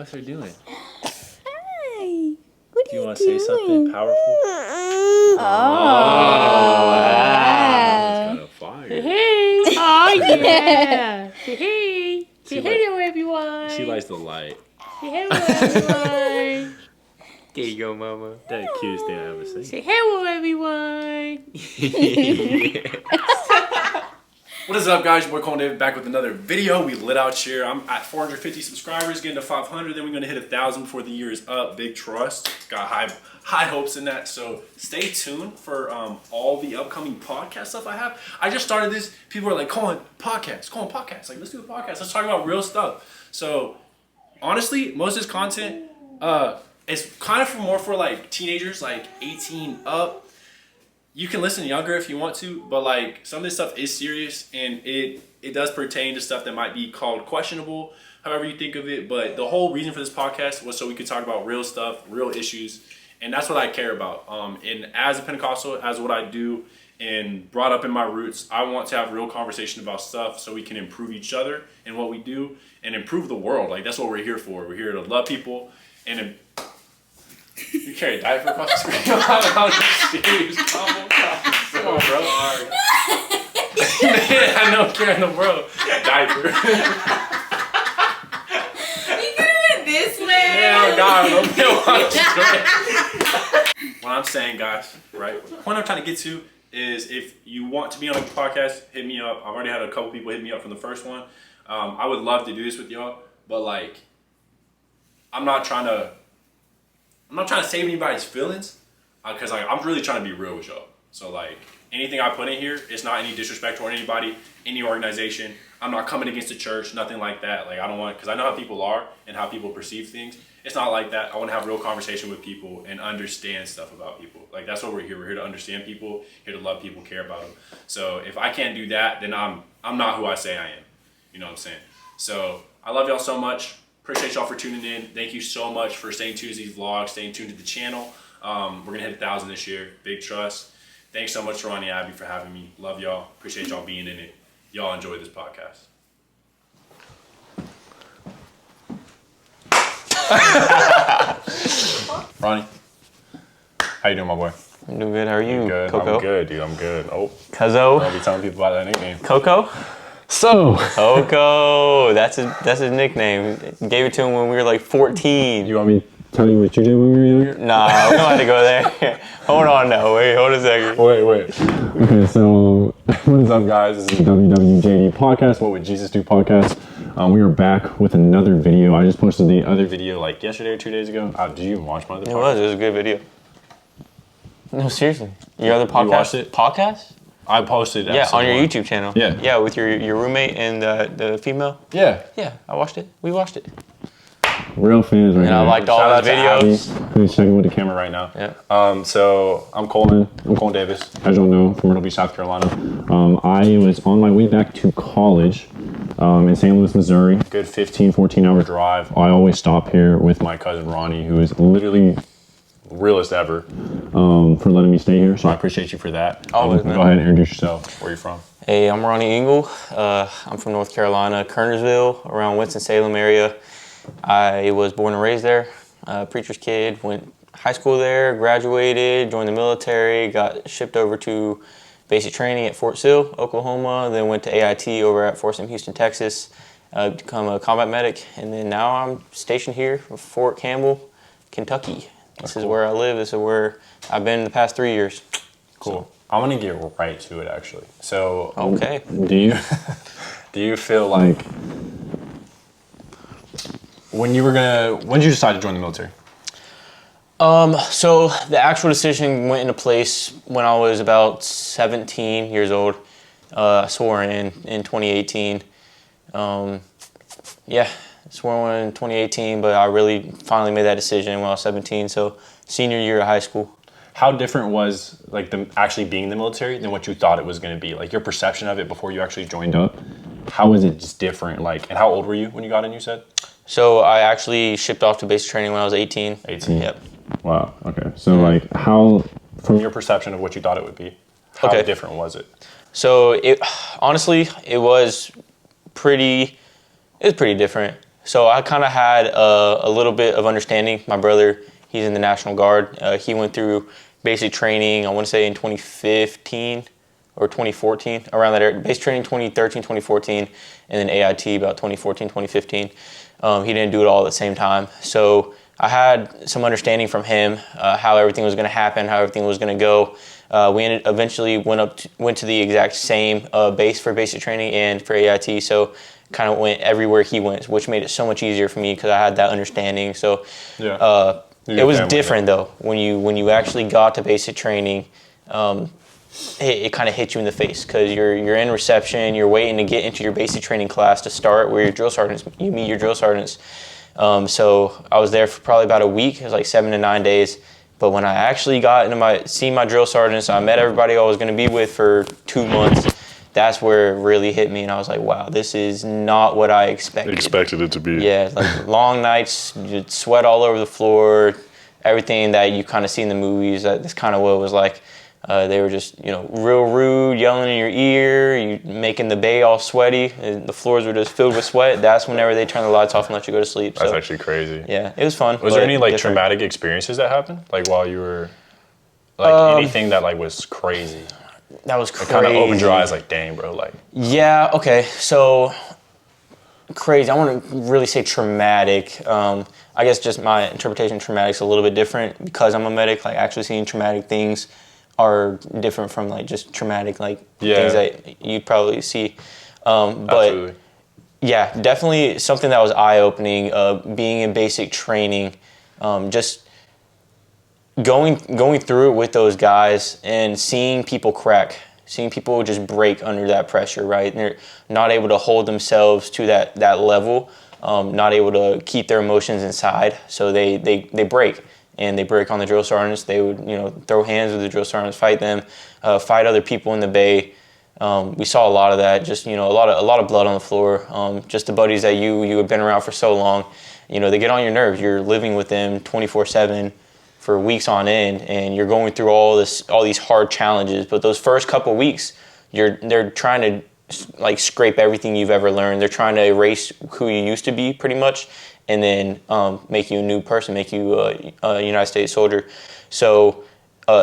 What's her doing? Hi. What Do you want to say something powerful? Oh, wow. That's kind of fire. Hey! Oh, yeah! Say hey! Say hello, everyone! She likes the light. Say hello, everyone! There you go, mama. That cutest thing I ever seen. Say hello, everyone! What is up, guys? Your boy coltonkdavis back with another video. We lit out here. I'm at 450 subscribers, getting to 500. Then we're gonna hit 1,000 before the year is up. Big trust. Got high hopes in that. So stay tuned for all the upcoming podcast stuff I have. I just started this. People are like, Colin, podcast. Like, let's do a podcast. Let's talk about real stuff. So honestly, most of this content, it's kind of more for like teenagers, like 18 up. You can listen younger if you want to, but like some of this stuff is serious and it does pertain to stuff that might be called questionable, however you think of it. But the whole reason for this podcast was so we could talk about real stuff, real issues, and that's what I care about. And as a Pentecostal, as what I do and brought up in my roots, I want to have real conversation about stuff so we can improve each other in what we do and improve the world. Like that's what we're here for. We're here to love people and you carry a diaper across the screen. Come on, bro. I know carrying the world. Diaper. You could have went this way. Yeah, God, what I'm saying, guys, right? What I'm trying to get to is if you want to be on a podcast, hit me up. I've already had a couple people hit me up from the first one. I would love to do this with y'all, but like, I'm not trying to save anybody's feelings, because like, I'm really trying to be real with y'all. So like anything I put in here, it's not any disrespect toward anybody, any organization. I'm not coming against the church, nothing like that. Like I don't want, because I know how people are and how people perceive things. It's not like that. I want to have real conversation with people and understand stuff about people. Like that's what we're here. We're here to understand people, here to love people, care about them. So if I can't do that, then I'm not who I say I am. You know what I'm saying? So I love y'all so much. Appreciate y'all for tuning in. Thank you so much for staying tuned to these vlogs, staying tuned to the channel. We're gonna hit 1,000 this year. Big trust. Thanks so much, Ronnie Abby, for having me. Love y'all. Appreciate y'all being in it. Y'all enjoy this podcast. Ronnie, how you doing, my boy? I'm doing good. How are you? Good. Coco? I'm good, dude. I'm good. Oh, Cuzzo? I'll be telling people about that nickname. Coco? So, Coco. That's his nickname. Gave it to him when we were like 14. you want me to tell you what you did when we were younger? Nah, we don't have to go there. Hold on now. Wait, hold a second. Wait. Okay, so what is up, guys? This is WWJD podcast. What Would Jesus Do podcast. We are back with another video. I just posted the other video like yesterday or 2 days ago. Did you even watch my other podcast? It was a good video. No, seriously. Your other podcast? You watched it? Podcast? I posted Yeah, on your YouTube channel. Yeah. Yeah, with your roommate and the female. Yeah. Yeah, I watched it. We watched it. Real fans right And I liked all his videos. Who's checking with the camera right now. Yeah. So I'm Colin Davis, as you'll know, from Myrtle Beach, South Carolina. I was on my way back to college in St. Louis, Missouri. Good 15, 14-hour drive. I always stop here with my cousin Ronnie, who is literally realest ever, for letting me stay here. So I appreciate you for that. Always, man. Go ahead and introduce yourself. Where are you from? Hey, I'm Ronnie Ingle. I'm from North Carolina, Kernersville, around Winston-Salem area. I was born and raised there, preacher's kid, went high school there, graduated, joined the military, got shipped over to basic training at Fort Sill, Oklahoma, then went to AIT over at Fort Sam Houston, Texas, become a combat medic, and then now I'm stationed here at Fort Campbell, Kentucky. This is where I live. This is where I've been the past 3 years. Cool. I'm gonna get right to it, actually. So, Okay. Do you feel like when did you decide to join the military? So the actual decision went into place when I was about 17 years old. I swore in 2018. Swore in 2018, but I really finally made that decision when I was 17. So senior year of high school. How different was like actually being in the military than what you thought it was going to be? Like your perception of it before you actually joined up. How was it just different? Like, and how old were you when you got in? You said. So I actually shipped off to basic training when I was 18. 18. Yep. Wow. Okay. So like, how, from your perception of what you thought it would be, how different was it? So it was pretty different. So I kind of had a little bit of understanding. My brother, he's in the National Guard. He went through basic training, I want to say in 2015 or 2014, around that area. Basic training 2013, 2014, and then AIT about 2014, 2015. He didn't do it all at the same time. So I had some understanding from him how everything was going to happen, how everything was going to go. We eventually went to the exact same base for basic training and for AIT. So kind of went everywhere he went, which made it so much easier for me because I had that understanding. So it was different though when you actually got to basic training. It kind of hit you in the face because you're in reception, you're waiting to get into your basic training class to start where your drill sergeants, you meet your drill sergeants. So I was there for probably about a week. It was like 7 to 9 days. But when I actually got into seen my drill sergeants, I met everybody I was going to be with for 2 months. That's where it really hit me, and I was like, wow, this is not what I expected. Expected it to be. Yeah, like long nights, you'd sweat all over the floor, everything that you kind of see in the movies. That's kind of what it was like. They were just, real rude, yelling in your ear, you making the bay all sweaty, and the floors were just filled with sweat. That's whenever they turn the lights off and let you go to sleep. That's actually crazy. Yeah, it was fun. Was there any traumatic experiences that happened, like while you were, anything that was crazy? That was crazy. It kind of opened your eyes, like, dang, bro, like. Yeah. Okay. So crazy. I want to really say traumatic. I guess just my interpretation of traumatic is a little bit different because I'm a medic. Like actually seeing traumatic things are different from just traumatic things that you'd probably see. But absolutely. Yeah, definitely something that was eye-opening. Being in basic training, just going through it with those guys and seeing people crack, seeing people just break under that pressure, right? And they're not able to hold themselves to that level, not able to keep their emotions inside, so they break. And they break on the drill sergeants. They would, throw hands with the drill sergeants, fight them, fight other people in the bay. We saw a lot of that. Just a lot of blood on the floor. Just the buddies that you have been around for so long. They get on your nerves. You're living with them 24/7 for weeks on end, and you're going through all these hard challenges. But those first couple weeks, they're trying to scrape everything you've ever learned. They're trying to erase who you used to be, pretty much. And then make you a new person, make you a United States soldier. So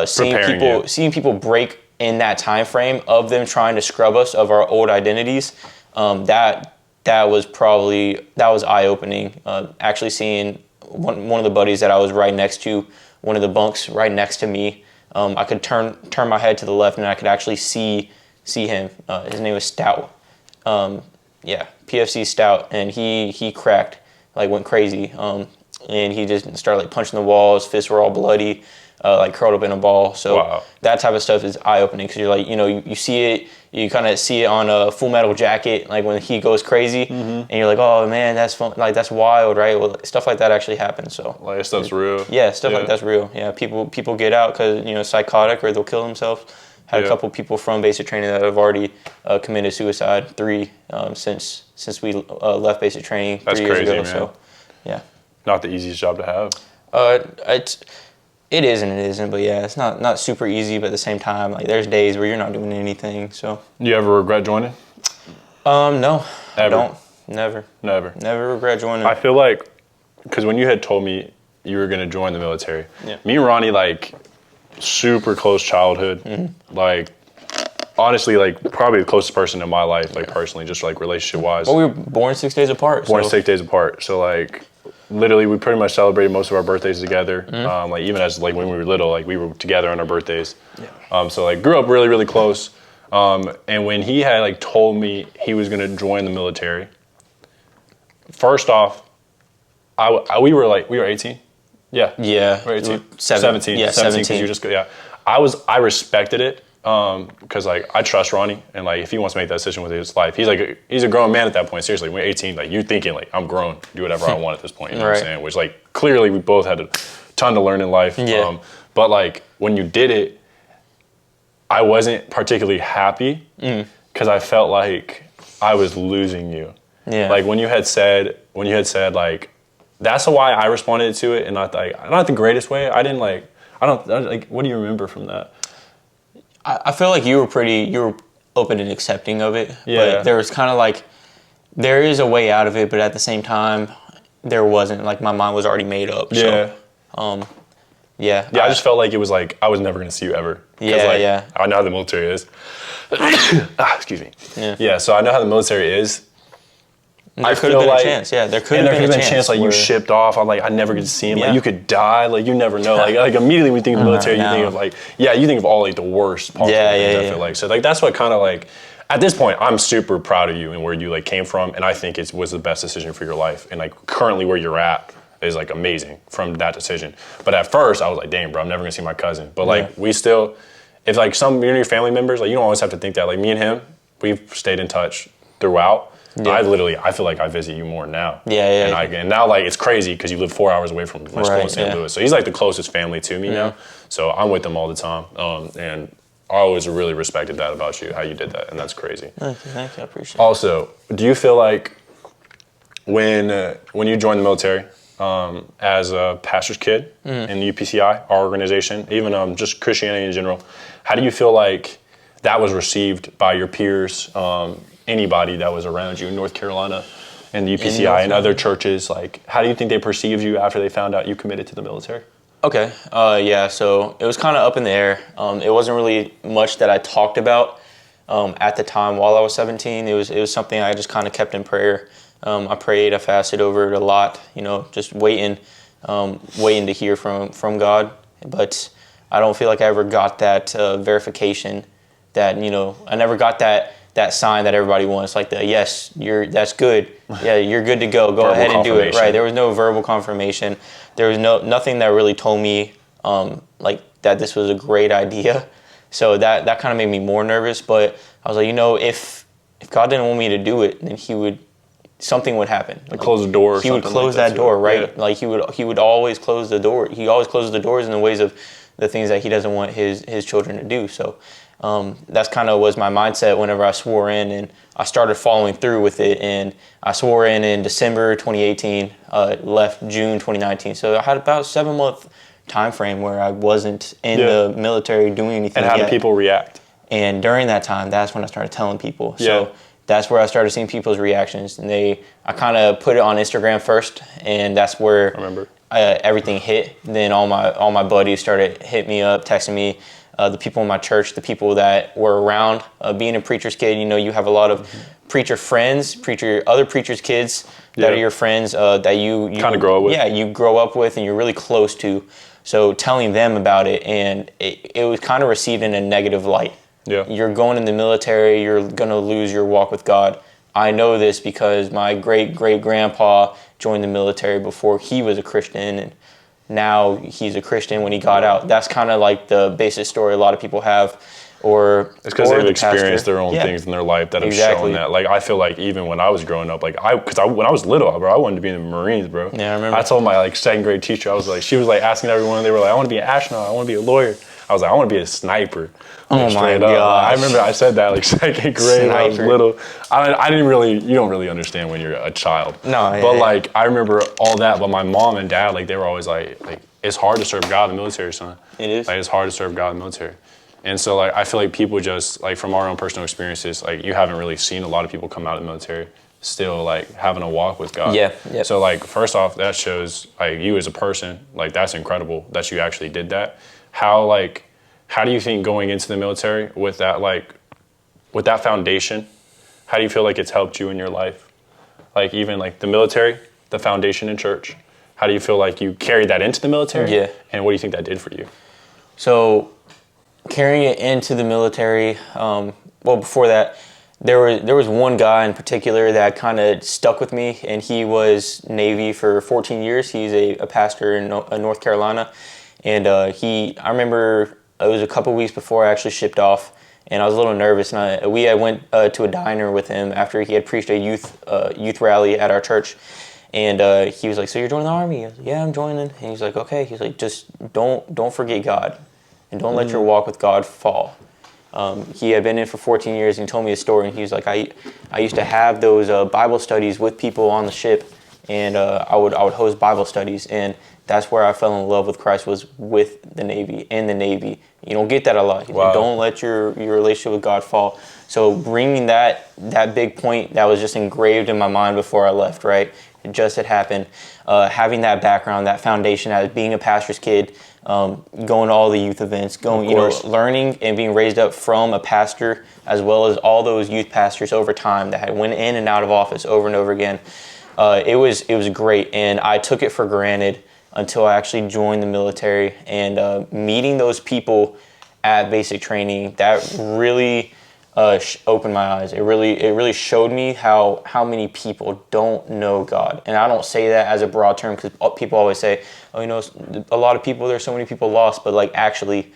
seeing people break in that time frame of them trying to scrub us of our old identities, that was eye-opening. Actually seeing one of the buddies that I was right next to, one of the bunks right next to me, I could turn my head to the left and I could actually see him. His name was Stout. PFC Stout, and he cracked. Went crazy, and he just started punching the walls. Fists were all bloody, curled up in a ball. So That type of stuff is eye opening because you're you see it, you kind of see it on a Full Metal Jacket, when he goes crazy, and you're like, oh man, that's fun, that's wild, right? Well, stuff like that actually happens. So stuff's real. Yeah, stuff like that's real. Yeah, people get out because psychotic or they'll kill themselves. Had a couple people from basic training that have already committed suicide. 3 since we left basic training 3 years ago. Man. So, yeah. Not the easiest job to have. It is and it isn't, but yeah, it's not super easy. But at the same time, there's days where you're not doing anything. So. You ever regret joining? No, Ever? I don't. Never regret joining. I feel because when you had told me you were gonna join the military, me and Ronnie super close childhood, honestly, probably the closest person in my life, personally, just relationship wise. Well, we were born 6 days apart. 6 days apart. So literally, we pretty much celebrated most of our birthdays together. Even as when we were little, we were together on our birthdays. Yeah. So grew up really, really close. And when he had told me he was gonna join the military, first off, we were 18. Yeah. Yeah. We're 18. 17. Yeah, 17. Because you just go. Yeah. I respected it. Because I trust Ronnie, and if he wants to make that decision with his life, he's a grown man at that point. Seriously, we're 18. You're thinking I'm grown, do whatever I want at this point. You know what I'm saying? Which clearly we both had a ton to learn in life. Yeah. But when you did it, I wasn't particularly happy because I felt like I was losing you. Yeah. When you had said that's why I responded to it, and not the greatest way. I didn't what do you remember from that? I feel like you were open and accepting of it. Yeah. But there was kind of there is a way out of it, but at the same time, there wasn't. Like, my mind was already made up. Yeah. So, yeah. Yeah, I just felt like it was like I was never gonna see you ever. 'Cause, Yeah, like, yeah. I know how the military is. Excuse me. Yeah. Yeah, so I know how the military is. There could have been a chance. Yeah, there could have been a chance. Like, you where- shipped off. I'm like, I never get to see him. Yeah. Like, you could die. Like, you never know. Like immediately when you think of the military, you no. think of like, you think of all like the worst possible Yeah, things. yeah, I yeah. feel like so. Like, that's what kind of like. At this point, I'm super proud of you and where you like came from, and I think it was the best decision for your life. And like currently where you're at is like amazing from that decision. But at first, I was like, dang, bro, I'm never gonna see my cousin. But like we still, if like some of your family members, like you don't always have to think that. Like me and him, we've stayed in touch throughout. Yeah. I feel like I visit you more now. Yeah. And now like it's crazy because you live 4 hours away from my school in St. yeah. Louis. So he's like the closest family to me now. So I'm with him all the time. And I always really respected that about you, how you did that, and that's crazy. Thank you, I appreciate it. Also, do you feel like when you joined the military as a pastor's kid in the UPCI, our organization, even just Christianity in general, how do you feel like that was received by your peers, anybody that was around you in North Carolina and the UPCI and other churches? Like, how do you think they perceived you after they found out you committed to the military? Okay. Yeah. So it was kind of up in the air. It wasn't really much that I talked about at the time while I was 17. It was something I just kind of kept in prayer. I prayed. I fasted over it a lot. Just waiting to hear from God. But I don't feel like I ever got that verification. That I never got that sign that everybody wants. Like yes, that's good. Yeah, you're good to go. Go ahead and do it. Right. There was no verbal confirmation. There was nothing that really told me like that this was a great idea. So that kind of made me more nervous. But I was like, if God didn't want me to do it, then something would happen. Like close the door. He would close that door, right? Yeah. Like he would always close the door. He always closes the doors in the ways of the things that he doesn't want his children to do. So that's kind of was my mindset whenever I swore in, and I started following through with it. And I swore in December 2018, left June 2019. So I had about a 7-month time frame where I wasn't in the military doing anything. And how did people react? And during that time, that's when I started telling people. So that's where I started seeing people's reactions. And I kind of put it on Instagram first, and that's where I remember. Everything hit. Then all my buddies started hitting me up, texting me. The people in my church, the people that were around. Being a preacher's kid, you have a lot of preacher friends, other preachers' kids that are your friends that you kind of grow up with. Yeah, you grow up with and you're really close to. So telling them about it, and it was kind of received in a negative light. Yeah. You're going in the military, you're going to lose your walk with God. I know this because my great-great-grandpa joined the military before he was a Christian, and now he's a Christian when he got out. That's kind of like the basic story a lot of people have. Or it's because they've experienced pastor. their own things in their life that have shown that. Like, I feel like even when I was growing up, when I was little, bro, I wanted to be in the Marines, bro. Yeah, I remember. I told my second grade teacher, she was asking everyone, they were like, I want to be an astronaut, I want to be a lawyer. I was like, I want to be a sniper. Oh my God! I remember I said that second grade when I was little. I didn't really, you don't really understand when you're a child. No, but I remember all that. But my mom and dad, they were always like, it's hard to serve God in the military, son. It is. It's hard to serve God in the military. And so I feel like people just from our own personal experiences, you haven't really seen a lot of people come out of the military still having a walk with God. Yeah. Yep. So first off, that shows you as a person, that's incredible that you actually did that. How do you think going into the military with that with that foundation, how do you feel like it's helped you in your life? Even the military, the foundation in church, how do you feel like you carried that into the military? Yeah. And what do you think that did for you? So carrying it into the military, before that, there was one guy in particular that kind of stuck with me, and he was Navy for 14 years. He's a pastor in North Carolina, and I remember it was a couple weeks before I actually shipped off, and I was a little nervous, and I went to a diner with him after he had preached a youth rally at our church. And he was like, so you're joining the Army? I was like, yeah, I'm joining. And he's like, okay. He's like, just don't forget God, and don't let your walk with God fall. He had been in for 14 years, and he told me a story, and he was like, I used to have those Bible studies with people on the ship, and I would host Bible studies, and that's where I fell in love with Christ, was with the Navy, in the Navy. You don't get that a lot. Wow. Don't let your relationship with God fall. So bringing that big point that was just engraved in my mind before I left, right? It just had happened. Having that background, that foundation as being a pastor's kid, going to all the youth events, learning and being raised up from a pastor, as well as all those youth pastors over time that had went in and out of office over and over again. It was great, and I took it for granted until I actually joined the military, and meeting those people at basic training, that really opened my eyes. It really showed me how many people don't know God. And I don't say that as a broad term, because people always say, oh, a lot of people, there's so many people lost, but like actually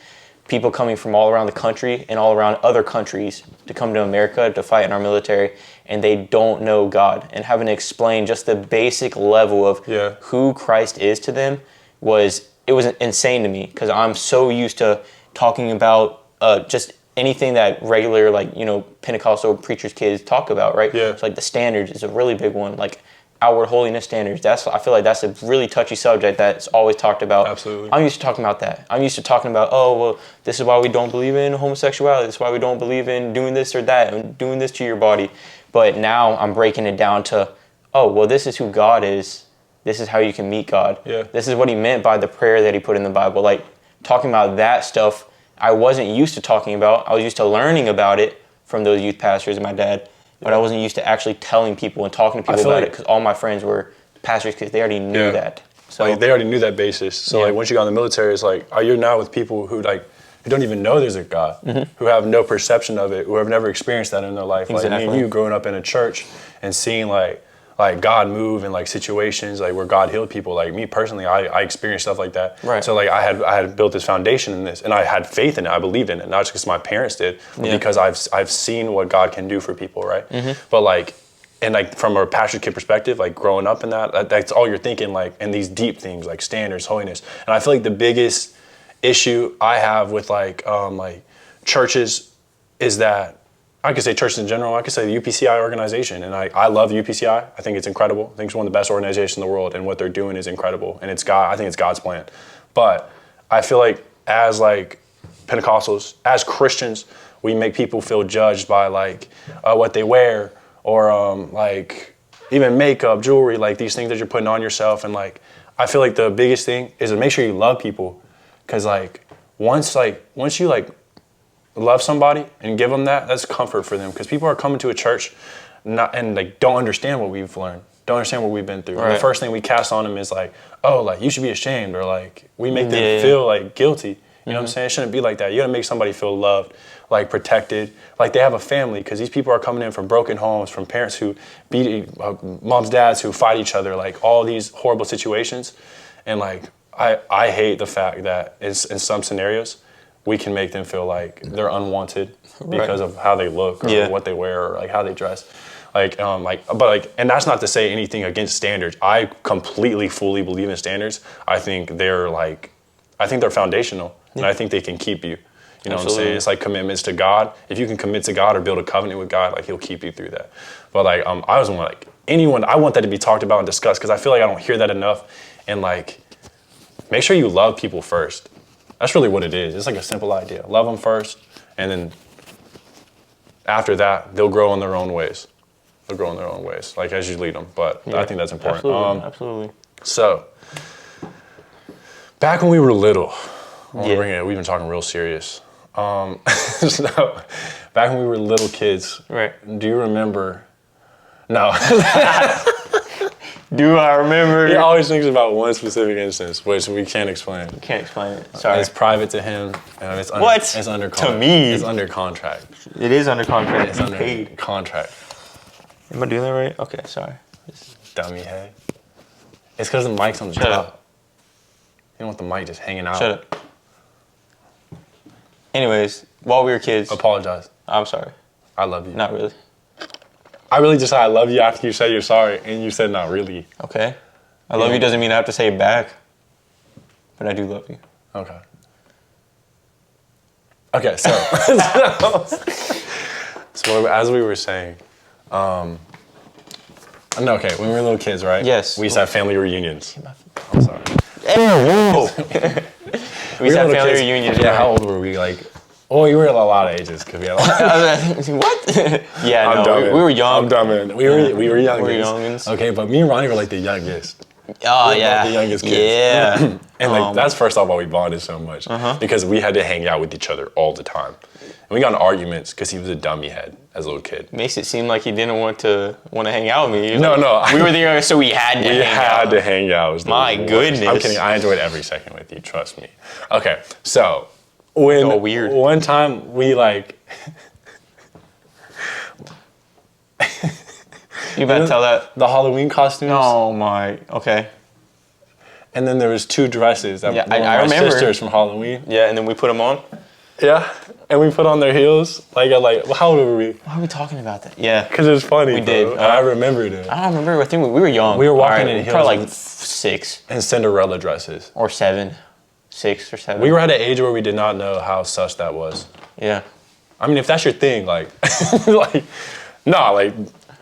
people coming from all around the country and all around other countries to come to America to fight in our military, and they don't know God, and having to explain just the basic level of who Christ is to them was insane to me, because I'm so used to talking about just anything that regular, like, Pentecostal preachers' kids talk about, right? Yeah. It's like the standards is a really big one, like outward holiness standards. I feel like that's a really touchy subject that's always talked about. Absolutely. I'm used to talking about that. I'm used to talking about, oh, well, this is why we don't believe in homosexuality. This is why we don't believe in doing this or that and doing this to your body. But now I'm breaking it down to, oh, well, this is who God is. This is how you can meet God. Yeah. This is what he meant by the prayer that he put in the Bible. Like, talking about that stuff I wasn't used to talking about. I was used to learning about it from those youth pastors and my dad, but I wasn't used to actually telling people and talking to people about it, because all my friends were pastors, because they already knew that. So like, they already knew that basis. So like, once you got in the military, it's like, you're now with people who don't even know there's a God, who have no perception of it, who have never experienced that in their life. Exactly. Like me and you growing up in a church and seeing like God move in like situations like where God healed people. Like me personally, I experienced stuff like that. Right. So like I had built this foundation in this, and I had faith in it. I believed in it, not just because my parents did, but because I've seen what God can do for people, right? But like, and like from a pastor kid perspective, like growing up in that's all you're thinking, like, in these deep things like standards, holiness. And I feel like the biggest issue I have with like churches is that, I could say churches in general, I could say the UPCI organization, and I love the UPCI. I think it's incredible. I think it's one of the best organizations in the world, and what they're doing is incredible, and I think it's God's plan. But I feel like as like Pentecostals, as Christians, we make people feel judged by like what they wear, or like even makeup, jewelry, like these things that you're putting on yourself. And like, I feel like the biggest thing is to make sure you love people, because like once you like love somebody and give them that's comfort for them, because people are coming to a church and like don't understand what we've learned, don't understand what we've been through. Right. And the first thing we cast on them is like, oh, like you should be ashamed, or like we make them feel like guilty. You know what I'm saying? It shouldn't be like that. You gotta make somebody feel loved, like protected, like they have a family, because these people are coming in from broken homes, from parents who beat, moms, dads who fight each other, like all these horrible situations. And like, I hate the fact that in some scenarios, we can make them feel like they're unwanted because of how they look, or what they wear, or like how they dress. And that's not to say anything against standards. I completely, fully believe in standards. I think they're foundational, and I think they can keep you. You know what I'm saying? It's like commitments to God. If you can commit to God or build a covenant with God, like he'll keep you through that. But like, I was like anyone, I want that to be talked about and discussed, because I feel like I don't hear that enough. And like, make sure you love people first. That's really what it is. It's like a simple idea. Love them first, and then after that, they'll grow in their own ways. Like as you lead them. But I think that's important. Absolutely. So, back when we were little, we've been talking real serious. So, back when we were little kids, right? Do you remember? No. Do I remember? He always thinks about one specific instance, which we can't explain. You can't explain it. Sorry. It's private to him, and it's under, what? It's under to me. It's under contract. It is under contract. It's under paid contract. Am I doing that right? Okay, sorry. Dummy head. It's because the mic's on the top. Shut up. You don't want the mic just hanging out. Shut up. Anyways, while we were kids. Apologize. I'm sorry. I love you. Not really. I really just said I love you after you said you're sorry, and you said not really. Okay. I love you doesn't mean I have to say it back, but I do love you. Okay. Okay, so so as we were saying, No, okay, when we were little kids, right? Yes. We used to have family reunions. I'm sorry. Whoa. We used to have little family kids. reunions. Yeah, right? how old were we? Like, oh, you were a lot of ages because we had a lot. What? Yeah, I'm no, dumb. we were young. I'm dumb. We were youngins. We were youngins. Okay, but me and Ronnie were like the youngest. Oh, We were yeah. the youngest kids. Yeah. And like that's first off why we bonded so much because we had to hang out with each other all the time. And we got in arguments because he was a dummy head as a little kid. Makes it seem like he didn't want to hang out with me. No, no. We were the youngest, so we had to hang out. to hang out. It was the My worst. goodness. I'm kidding. I enjoyed every second with you. Trust me. Okay, so when So weird. one time we like. You better tell that. The Halloween costumes. Oh my. Okay. And then there was 2 dresses that Yeah, were one of I my remember. sisters from Halloween. Yeah, and then we put them on. Yeah. And we put on their heels. Like how old were we? Why are we talking about that? Yeah. Because it was funny. We bro. did. And I remembered it. I don't remember. I think we were young. We were walking All right, in heels probably like with- 6 And Cinderella dresses. or 7. 6 or 7. We were at an age where we did not know how sus that was. Yeah. I mean, if that's your thing, like, like, no, like,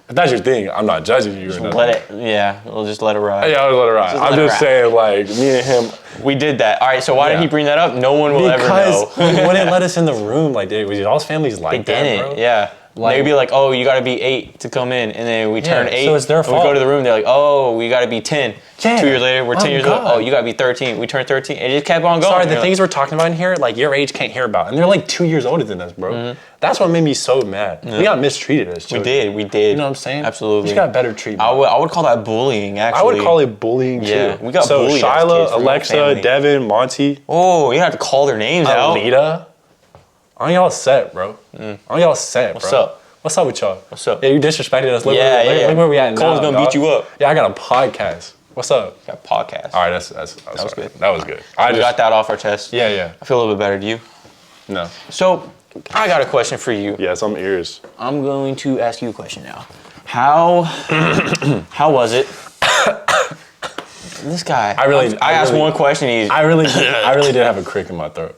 if that's your thing, I'm not judging you or nothing. Let it. Yeah. We'll just let it ride. Yeah, I'll let it ride. I'm let it just ride. saying, like, me and him. We did that. All right. So why did Yeah. he bring that up? No one will ever know. Because he wouldn't let us in the room. Like, y'all's families like They that, didn't. bro. Yeah. Like- They'd be like, oh, you got to be 8 to come in. And then we turn 8. so it's their and We fault. go to the room. They're like, oh, we got to be 10. Yeah. 2 years later, we're 10 Oh, years old. God. Oh, you got to be 13. We turned 13. And it just kept on going. Sorry, the You're things we're talking about in here, like, your age can't hear about. And they're like 2 years older than us, bro. That's what made me so mad. We got mistreated as children. We did. You know what I'm saying? Absolutely. We just got better treatment. I would call that bullying, actually. I would call it bullying, Yeah, too. we got so bullied as Shyla, kids from our Alexa, family. Devin, Monty, Oh, you have to call their names out. Alita. Aren't y'all set, bro? Aren't y'all set, bro? What's up? What's up with y'all? What's up? Yeah, you disrespected us. Look, Yeah, look, yeah. look where we at now. Cole's gonna beat dog. you up. Yeah, I got a podcast. What's up? Got a podcast. All right, that was good. That was good. We got that off our chest. Yeah, yeah. I feel a little bit better. Do you? No. So, I got a question for you. Yeah, some ears. I'm going to ask you a question now. How was it? This guy. I asked one question. I really did have a crick in my throat.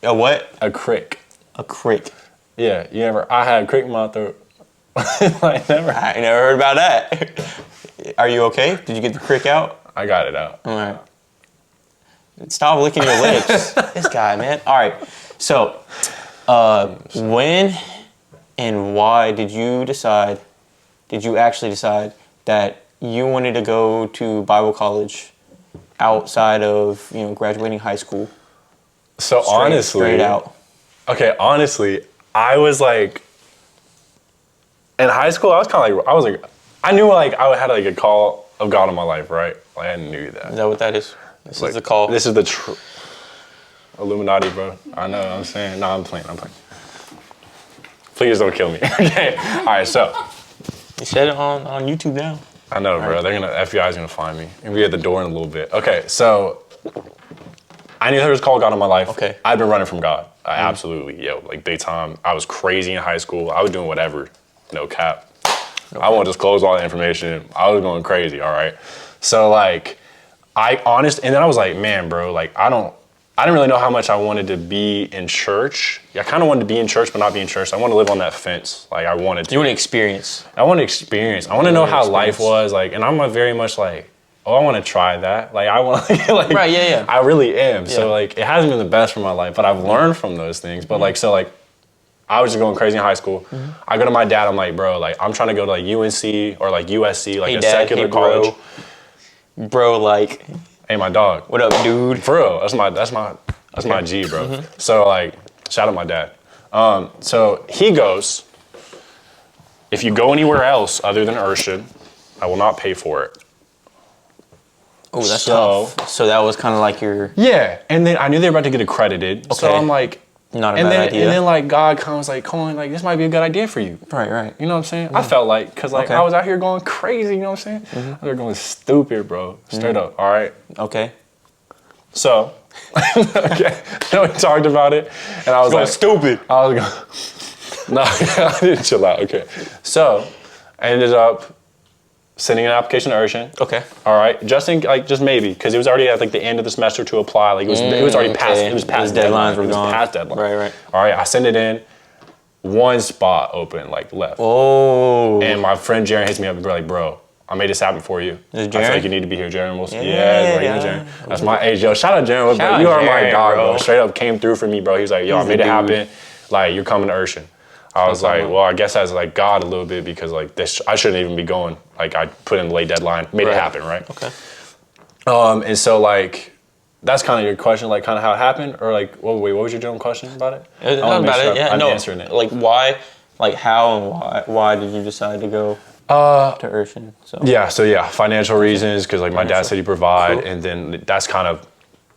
A what? A crick. A crick. Yeah, I had a crick in my throat. Like, never. I ain't never heard about that. Are you okay? Did you get the crick out? I got it out. All right. Stop licking your lips. This guy, man. All right. So, when and why did you actually decide that you wanted to go to Bible college outside of, graduating high school? So honestly, Straight out. Okay, honestly, I was like, in high school, I knew like I had like a call of God in my life, right? Like I knew that. Is that what that is? This Like, is the call. This is the Illuminati, bro. I know what I'm saying. No, I'm playing. Please don't kill me. Okay. All right, so. You said it on YouTube now. I know, bro. FBI's gonna find me. And be at the door in a little bit. Okay, so I knew there was a call of God in my life. Okay. I'd been running from God. Absolutely, like big time. I was crazy in high school. I was doing whatever. No cap. I won't disclose all the information. I was going crazy, all right? So like, and then I was like, man, bro, like I didn't really know how much I wanted to be in church. I kind of wanted to be in church, but not be in church. I wanted to live on that fence. Like I wanted to. You want to experience. I want to experience. I want to know how life was like, and I'm very much like, oh, I want to try that. Like I want to, like, Right, yeah. I really am. Yeah. So like, it hasn't been the best for my life, but I've learned from those things. But like, so like, I was just going crazy in high school. I go to my dad. I'm like, bro, like I'm trying to go to like UNC or like USC, like Hey, a Dad, secular hey, bro. college. Bro, like, Hey, my dog. what up, dude? For real, that's my G, bro. So like, shout out my dad. So he goes, if you go anywhere else other than Urshan, I will not pay for it. Oh, that's So- tough. So that was kind of like your Yeah, and then I knew they were about to get accredited. So Okay. I'm like, not a and bad then idea. and then like God comes like, Colin, like this might be a good idea for you. right. You know what I'm saying? I felt like, cause like Okay. I was out here going crazy. You know what I'm saying? I was going stupid, bro. Straight up. All right. Okay. So, okay, then we talked about it, and I was like, stupid. I was going, no, I didn't chill out. Okay, so I ended up sending an application to Urshan. Okay. All right, just maybe, because it was already at like the end of the semester to apply. Like it was already past. okay. It was past Those deadlines deadline. were It was gone. past deadline. Right. All right, I sent it in. One spot open, like left. Oh. And my friend Jaron hits me up and be like, bro, I made this happen for you. Is I feel Jaren? like you need to be here, Jaren Wilson. Yeah, bro, yeah. Jaren. That's my age, yo. Shout out Jaren Wilson, Shout bro. out You are my Jaren, dog, bro. bro. Straight up came through for me, bro. He was like, yo, I He's made the it dude. happen. Like, you're coming to Urshan. I was like, well, I guess as like God a little bit because like this, I shouldn't even be going. Like I put in the late deadline, made it happen, right? Okay. And so like, that's kind of your question, like kind of how it happened, or like, what was your general question about it? Not about it. Yeah, I'm no. answering it. Like why, like how and why did you decide to go to Urshan? So Yeah, financial reasons, because like my dad said he'd provide, Cool. and then that's kind of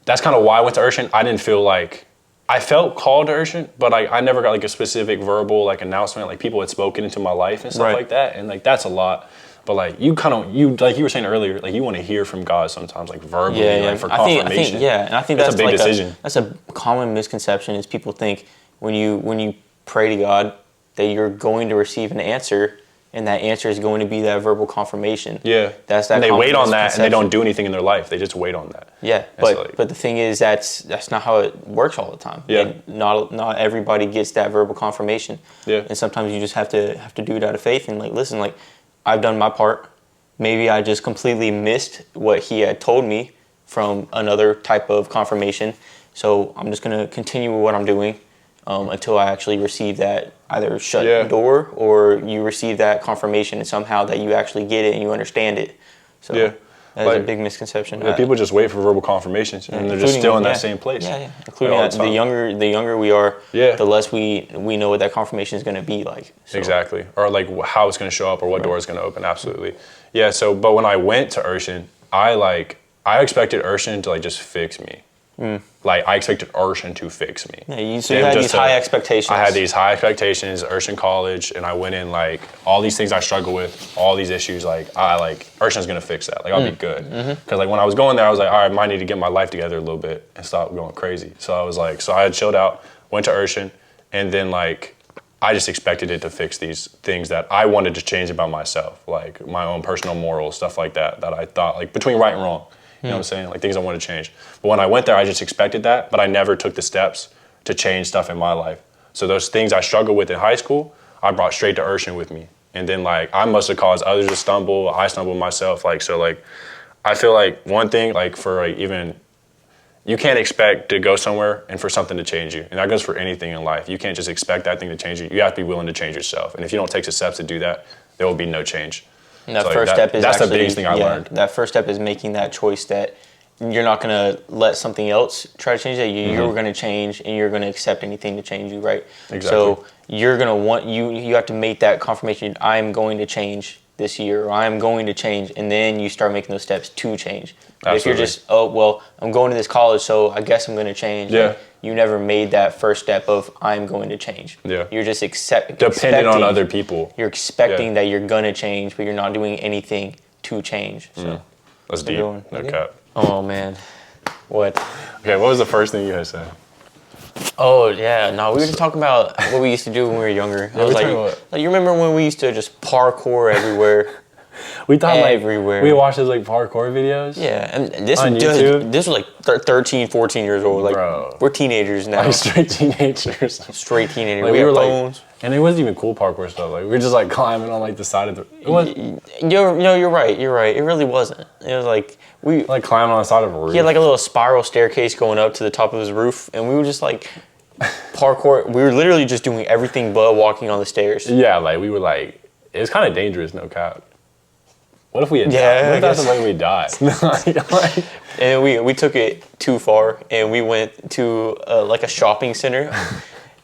why I went to Urshan. I didn't feel like I felt called to Urshan, but I never got like a specific verbal like announcement, like people had spoken into my life and stuff Right. like that, and like that's a lot. But like you like you were saying earlier, like you want to hear from God sometimes, like verbally, yeah. like for I confirmation. think and I think It's that's a big like decision. that's a common misconception is people think when you pray to God that you're going to receive an answer, and that answer is going to be that verbal confirmation. Yeah, That's that. And they wait on that, and they misconception. don't do anything in their life. They just wait on that. Yeah, And so, but the thing is that's not how it works all the time. Yeah. And not everybody gets that verbal confirmation. Yeah. And sometimes you just have to do it out of faith and like listen, like I've done my part. Maybe I just completely missed what he had told me from another type of confirmation. So I'm just gonna continue with what I'm doing until I actually receive that either shut door or you receive that confirmation and somehow that you actually get it and you understand it. So Yeah. that is Like, a big misconception. Yeah, people just wait for verbal confirmations, and they're just Including- still in yeah. that same place. Yeah. Including all the the time. younger we are, Yeah. the less we know what that confirmation is going to be like. So, Exactly. Or like how it's going to show up or what door it's going to open. Absolutely. Yeah. So, but when I went to Urshan, I expected Urshan to like just fix me. Like I expected Urshan to fix me. Yeah, you And had just these high expectations. I had these high expectations, Urshan College, and I went in like all these things I struggle with, all these issues. Like Urshan's gonna fix that. Like I'll be good. Because like when I was going there, I was like, all right, I might need to get my life together a little bit and stop going crazy. So I was like, so I had chilled out, went to Urshan, and then like I just expected it to fix these things that I wanted to change about myself, like my own personal morals, stuff like that I thought like between right and wrong. You know what I'm saying? Like things I wanted to change. But when I went there, I just expected that, but I never took the steps to change stuff in my life. So those things I struggled with in high school, I brought straight to Urshan with me. And then like I must have caused others to stumble. I stumbled myself. Like so like I feel like one thing like for like even you can't expect to go somewhere and for something to change you. And that goes for anything in life. You can't just expect that thing to change you. You have to be willing to change yourself. And if you don't take the steps to do that, there will be no change. And that So, like, first step is that's actually, the biggest thing I learned. That first step is making that choice that you're not going to let something else try to change that. You're going to change and you're going to accept anything to change you, right? Exactly. So you're going to want, you have to make that confirmation, I'm going to change this year, or I'm going to change, and then you start making those steps to change. But if you're Absolutely. just, oh, well, I'm going to this college, so I guess I'm going to change. Yeah. Like, you never made that first step of, I'm going to change. Yeah. You're just Dependent on expecting- other people. You're expecting Yeah. that you're going to change, but you're not doing anything to change. So. That's deep. going. No Okay. cap. Oh man, what? Okay, what was the first thing you had said? Oh yeah, no, we were just talking about what we used to do when we were younger. I was we like, talking about- you remember when we used to just parkour everywhere? We thought Everywhere. we watched those like parkour videos. Yeah, and this On was YouTube? this was like 13, 14 years old. Like Bro. we're teenagers now, Like straight teenagers. straight teenagers. Like, we we had were phones. like, and it wasn't even cool parkour stuff. Like we were just like climbing on like the side of the. It was You're right. You're right. It really wasn't. It was like we like climbing on the side of a roof. he had like a little spiral staircase going up to the top of his roof, and we were just like parkour. We were literally just doing everything but walking on the stairs. Yeah, like we were like, it was kind of dangerous, no cap. What if we had Yeah, died? What I if that's guess. the way we died? Like, And we took it too far, and we went to like a shopping center,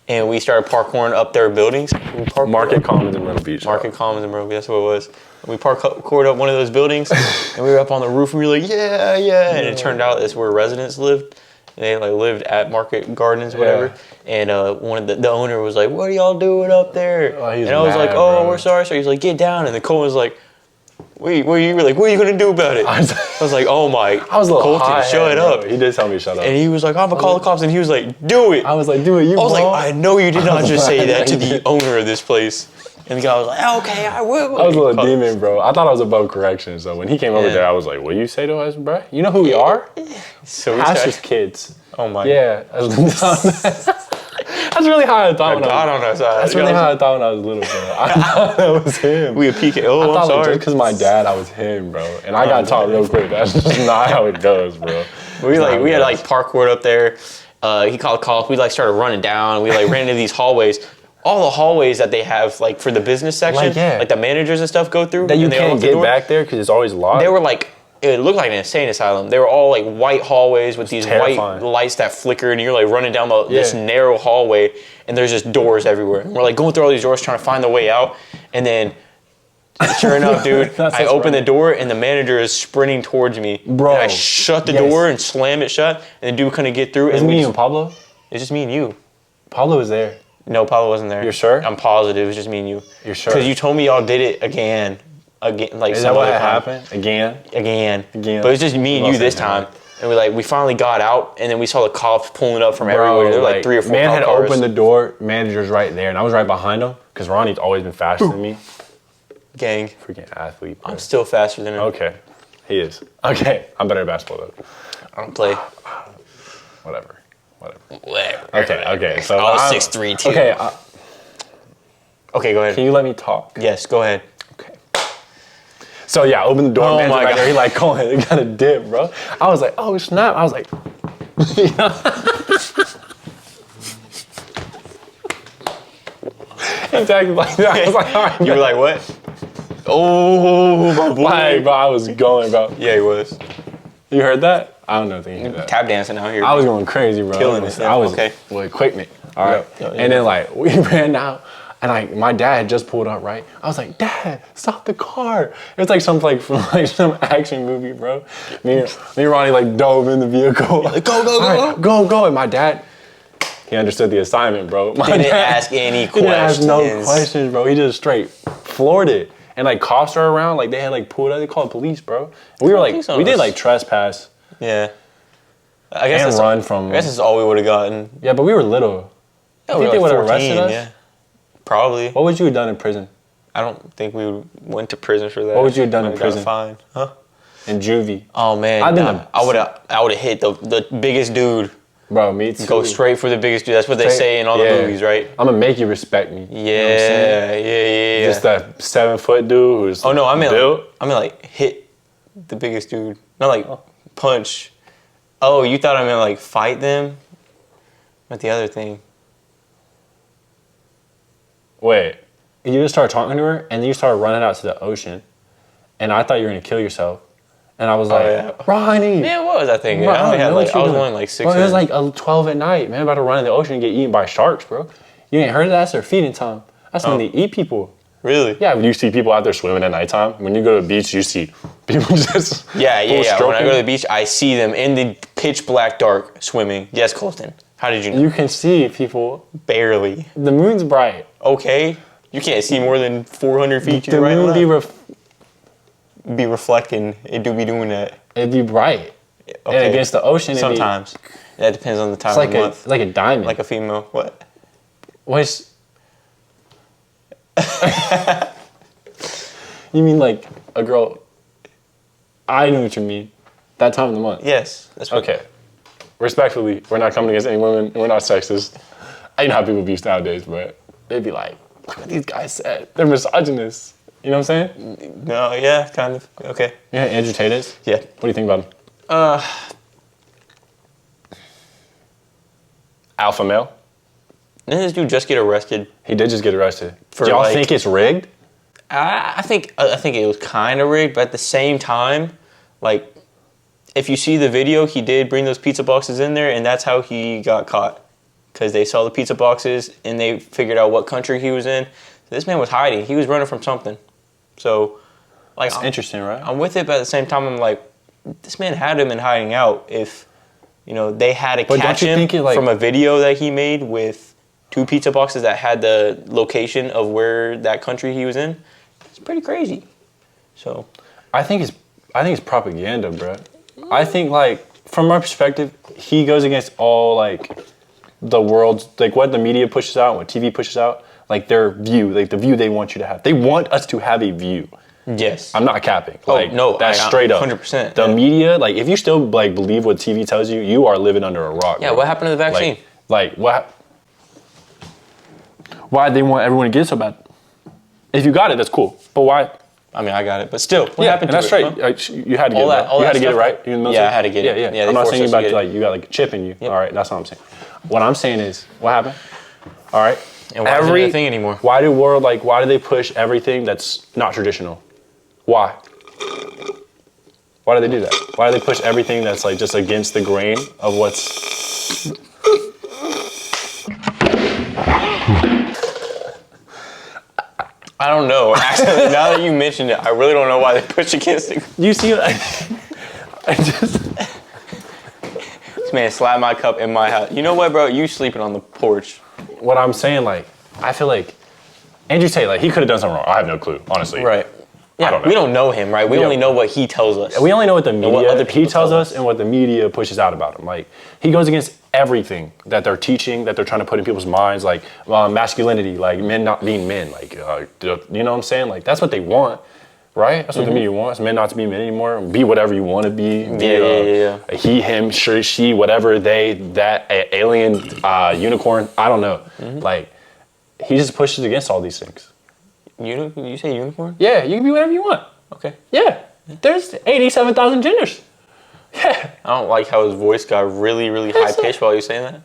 and we started parkouring up their buildings. We parkoured Market up- Commons in Myrtle Beach. Market Commons in Myrtle Beach, that's what it was. We parkoured up one of those buildings, and we were up on the roof, and we were like, yeah, yeah. And it turned out that's where residents lived. They like lived at Market Gardens, whatever. And one of the owner was like, "What are y'all doing up there?" Oh, he was and I was like, mad, "Oh, bro. we're sorry." So he's like, "Get down." And the Cole was like, "Wait, what are you like? What are you gonna do about it?" I was like, "Oh my, I was a little Colton, high shut up." He did tell me shut up. And he was like, "I'm gonna call the cops," and he was like, "Do it." I was like, do it, you I was like, ball. "I know you did not just say that to I the did. owner of this place." And the guy was like, "Okay, I will." I was a little demon, bro. I thought I was above correction. So when he came over Yeah. there, I was like, what do you say to us, bro? You know who we are? So we Pastor's started, kids. oh my. Yeah. That's really how I thought when I God was. on our side. That's really how I thought when I was little, bro. I thought that was him. We a PK. I Oh, I'm thought like, sorry. just because my dad, I was him, bro. And I got taught real quick. That's just not how it goes, bro. We had like parkour up there. He called calls. We like started running down. We like ran into these hallways. All the hallways that they have like for the business section, like the managers and stuff go through. That you and they can't open the get door. back there because it's always locked. They were like, it looked like an insane asylum. They were all like white hallways with these terrifying. white lights that flicker, and you're like running down this narrow hallway, and there's just doors everywhere. And we're like going through all these doors trying to find the way out, and then sure enough, dude, I open the door and the manager is sprinting towards me. Bro. And I shut the door and slam it shut, and the dude couldn't get through. Is it me and Pablo? It's just me and you. Pablo was there. No, Pablo wasn't there. You're sure? I'm positive. It was just me and you. You're sure? Because you told me y'all did it again, like Is some that what other time. happened? Again? But it's just me and you this time. And we finally got out, and then we saw the cops pulling up from everywhere. There were like 3 or 4 man cop had cars. opened the door, manager's right there, and I was right behind him because Ronnie's always been faster than me. Gang. Freaking athlete, bro. I'm still faster than him. Okay, he is. Okay, I'm better at basketball though. I don't play. Whatever. Whatever. Okay. So I was I'm- 6'3" too. Okay, Okay, go ahead. can you let me talk? Yes, go ahead. Okay. So yeah, open the door. Oh manager my right God. there. He like, go ahead, you got a dip, bro. I was like, oh snap. I was like, exactly like that. I was like, all right, You were like, what? Oh, my boy. like, bro, I was going, bro. Yeah, he was. You heard that? I don't know if you heard that. Tap dancing out here. I was going crazy, bro. Killing it, yeah. I was Okay. with equipment. All right. Yeah. And then like we ran out, and like my dad had just pulled up. Right. I was like, Dad, stop the car. It was like something from like some action movie, bro. Me and Ronnie like dove in the vehicle. Like, go. And my dad, he understood the assignment, bro. My Didn't dad ask any He didn't ask questions. no questions, bro. He just straight floored it. And like cops are around, like they had like pulled up. They called police, bro. And we were like, Police on we did us. like trespass Yeah. I guess and that's run from. I guess that's all we would have gotten. Yeah, but we were little. Yeah, You we think were they like would have 14, arrested us? Yeah. Probably. What would you have done in prison? I don't think we went to prison for that. What would you have done in Might have got prison? Fined. Huh? In juvie. Oh man, I've been I would have hit the biggest dude. Bro, me too. Go straight for the biggest dude. That's what they Straight- say in all the yeah. movies, right? I'm gonna make you respect me. You know what I'm saying? Yeah. Just that 7-foot dude who's Oh no, I mean built. like hit the biggest dude, not like punch. Oh, you thought I meant like fight them? But the other thing. Wait, you just started talking to her, and then you started running out to the ocean, and I thought you were gonna kill yourself, and I was like, yeah. Ronnie. Yeah, what was I thinking? Bro, I only had know what like you I was doing. only like 6. Bro, it was like 12 at night, man. About to run in the ocean and get eaten by sharks, bro. You ain't heard of that? That's their feeding time. That's when they eat people. Really? Yeah, when you see people out there swimming at nighttime, when you go to the beach, you see people just Yeah. full When I stroking. go to the beach, I see them in the pitch black dark swimming. Yes, Colton. How did you know? You can see people. Barely. The moon's bright. Okay. You can't see more than 400 feet to The the right moon be reflecting. It do be doing that. it'd be bright. Okay. And against the ocean, it'd be, Sometimes. That depends on the time it's like of the month. like a diamond. Like a female. What? What's you mean like a girl? I know what you mean. That time of the month. Yes. That's what. Okay. Respectfully, we're not coming against any women. We're not sexist. I know how people be nowadays, but they'd be like, look what these guys said. They're misogynists. You know what I'm saying? No. Yeah. Kind of. Okay. Yeah, Andrew Tate is. Yeah. What do you think about him? Alpha male. Didn't this dude just get arrested? He did just get arrested. For, Do y'all like- think it's rigged? I think it was kind of rigged, but at the same time, like, if you see the video, he did bring those pizza boxes in there, and that's how he got caught. Because they saw the pizza boxes, and they figured out what country he was in. This man was hiding. He was running from something. So, like, It's interesting, right? I'm with it, but at the same time, I'm like, this man had him in hiding out. If, they had to But don't catch you him think it, like- from a video that he made with 2 pizza boxes that had the location of where that country he was in, it's pretty crazy. So, I think it's propaganda, bro. I think like from my perspective, he goes against all like the world's like what the media pushes out, what TV pushes out, like their view, like the view they want you to have. They want us to have a view. yes. I'm not capping. Oh, Like no, that's I- straight up. 100%, The yeah. media, like if you still like believe what TV tells you, you are living under a rock. Yeah, bro. what happened to the vaccine? Like what? Why they want everyone to get it so bad? If you got it, that's cool. But why? I mean, I got it, but still, what happened and to that's it? straight. Huh? You had to get it. Right? You had to get it right. You in the military? Yeah, I had to get it. Yeah. Yeah, I'm not they saying you forced us to about get you got like a chip in you. Yep. All right, that's what I'm saying. What I'm saying is, what happened? All right. And why isn't it a thing anymore? Why do they push everything that's not traditional? Why? Why do they do that? Why do they push everything that's like just against the grain of what's... I don't know. Actually, now that you mentioned it, I really don't know why they push against it. You see, I just... This man slapped my cup in my house. You know what, bro? You sleeping on the porch. What I'm saying, like, I feel like Andrew Tate, like, he could have done something wrong. I have no clue, honestly. Right. Yeah, we don't know him, right? We only know what he tells us. We only know what the media, what other people he tells tell us and what the media pushes out about him. Like, he goes against everything that they're teaching, that they're trying to put in people's minds, like masculinity, like men not being men, like, you know what I'm saying? Like, that's what they want, right? That's what the media wants, men not to be men anymore, be whatever you want to be. Yeah. He, him, she, whatever, they, that, alien, unicorn, I don't know. Like, he just pushes against all these things. You say unicorn? Yeah, you can be whatever you want. Okay. Yeah, there's 87,000 genders. Yeah. I don't like how his voice got really, really high pitched while you were saying that.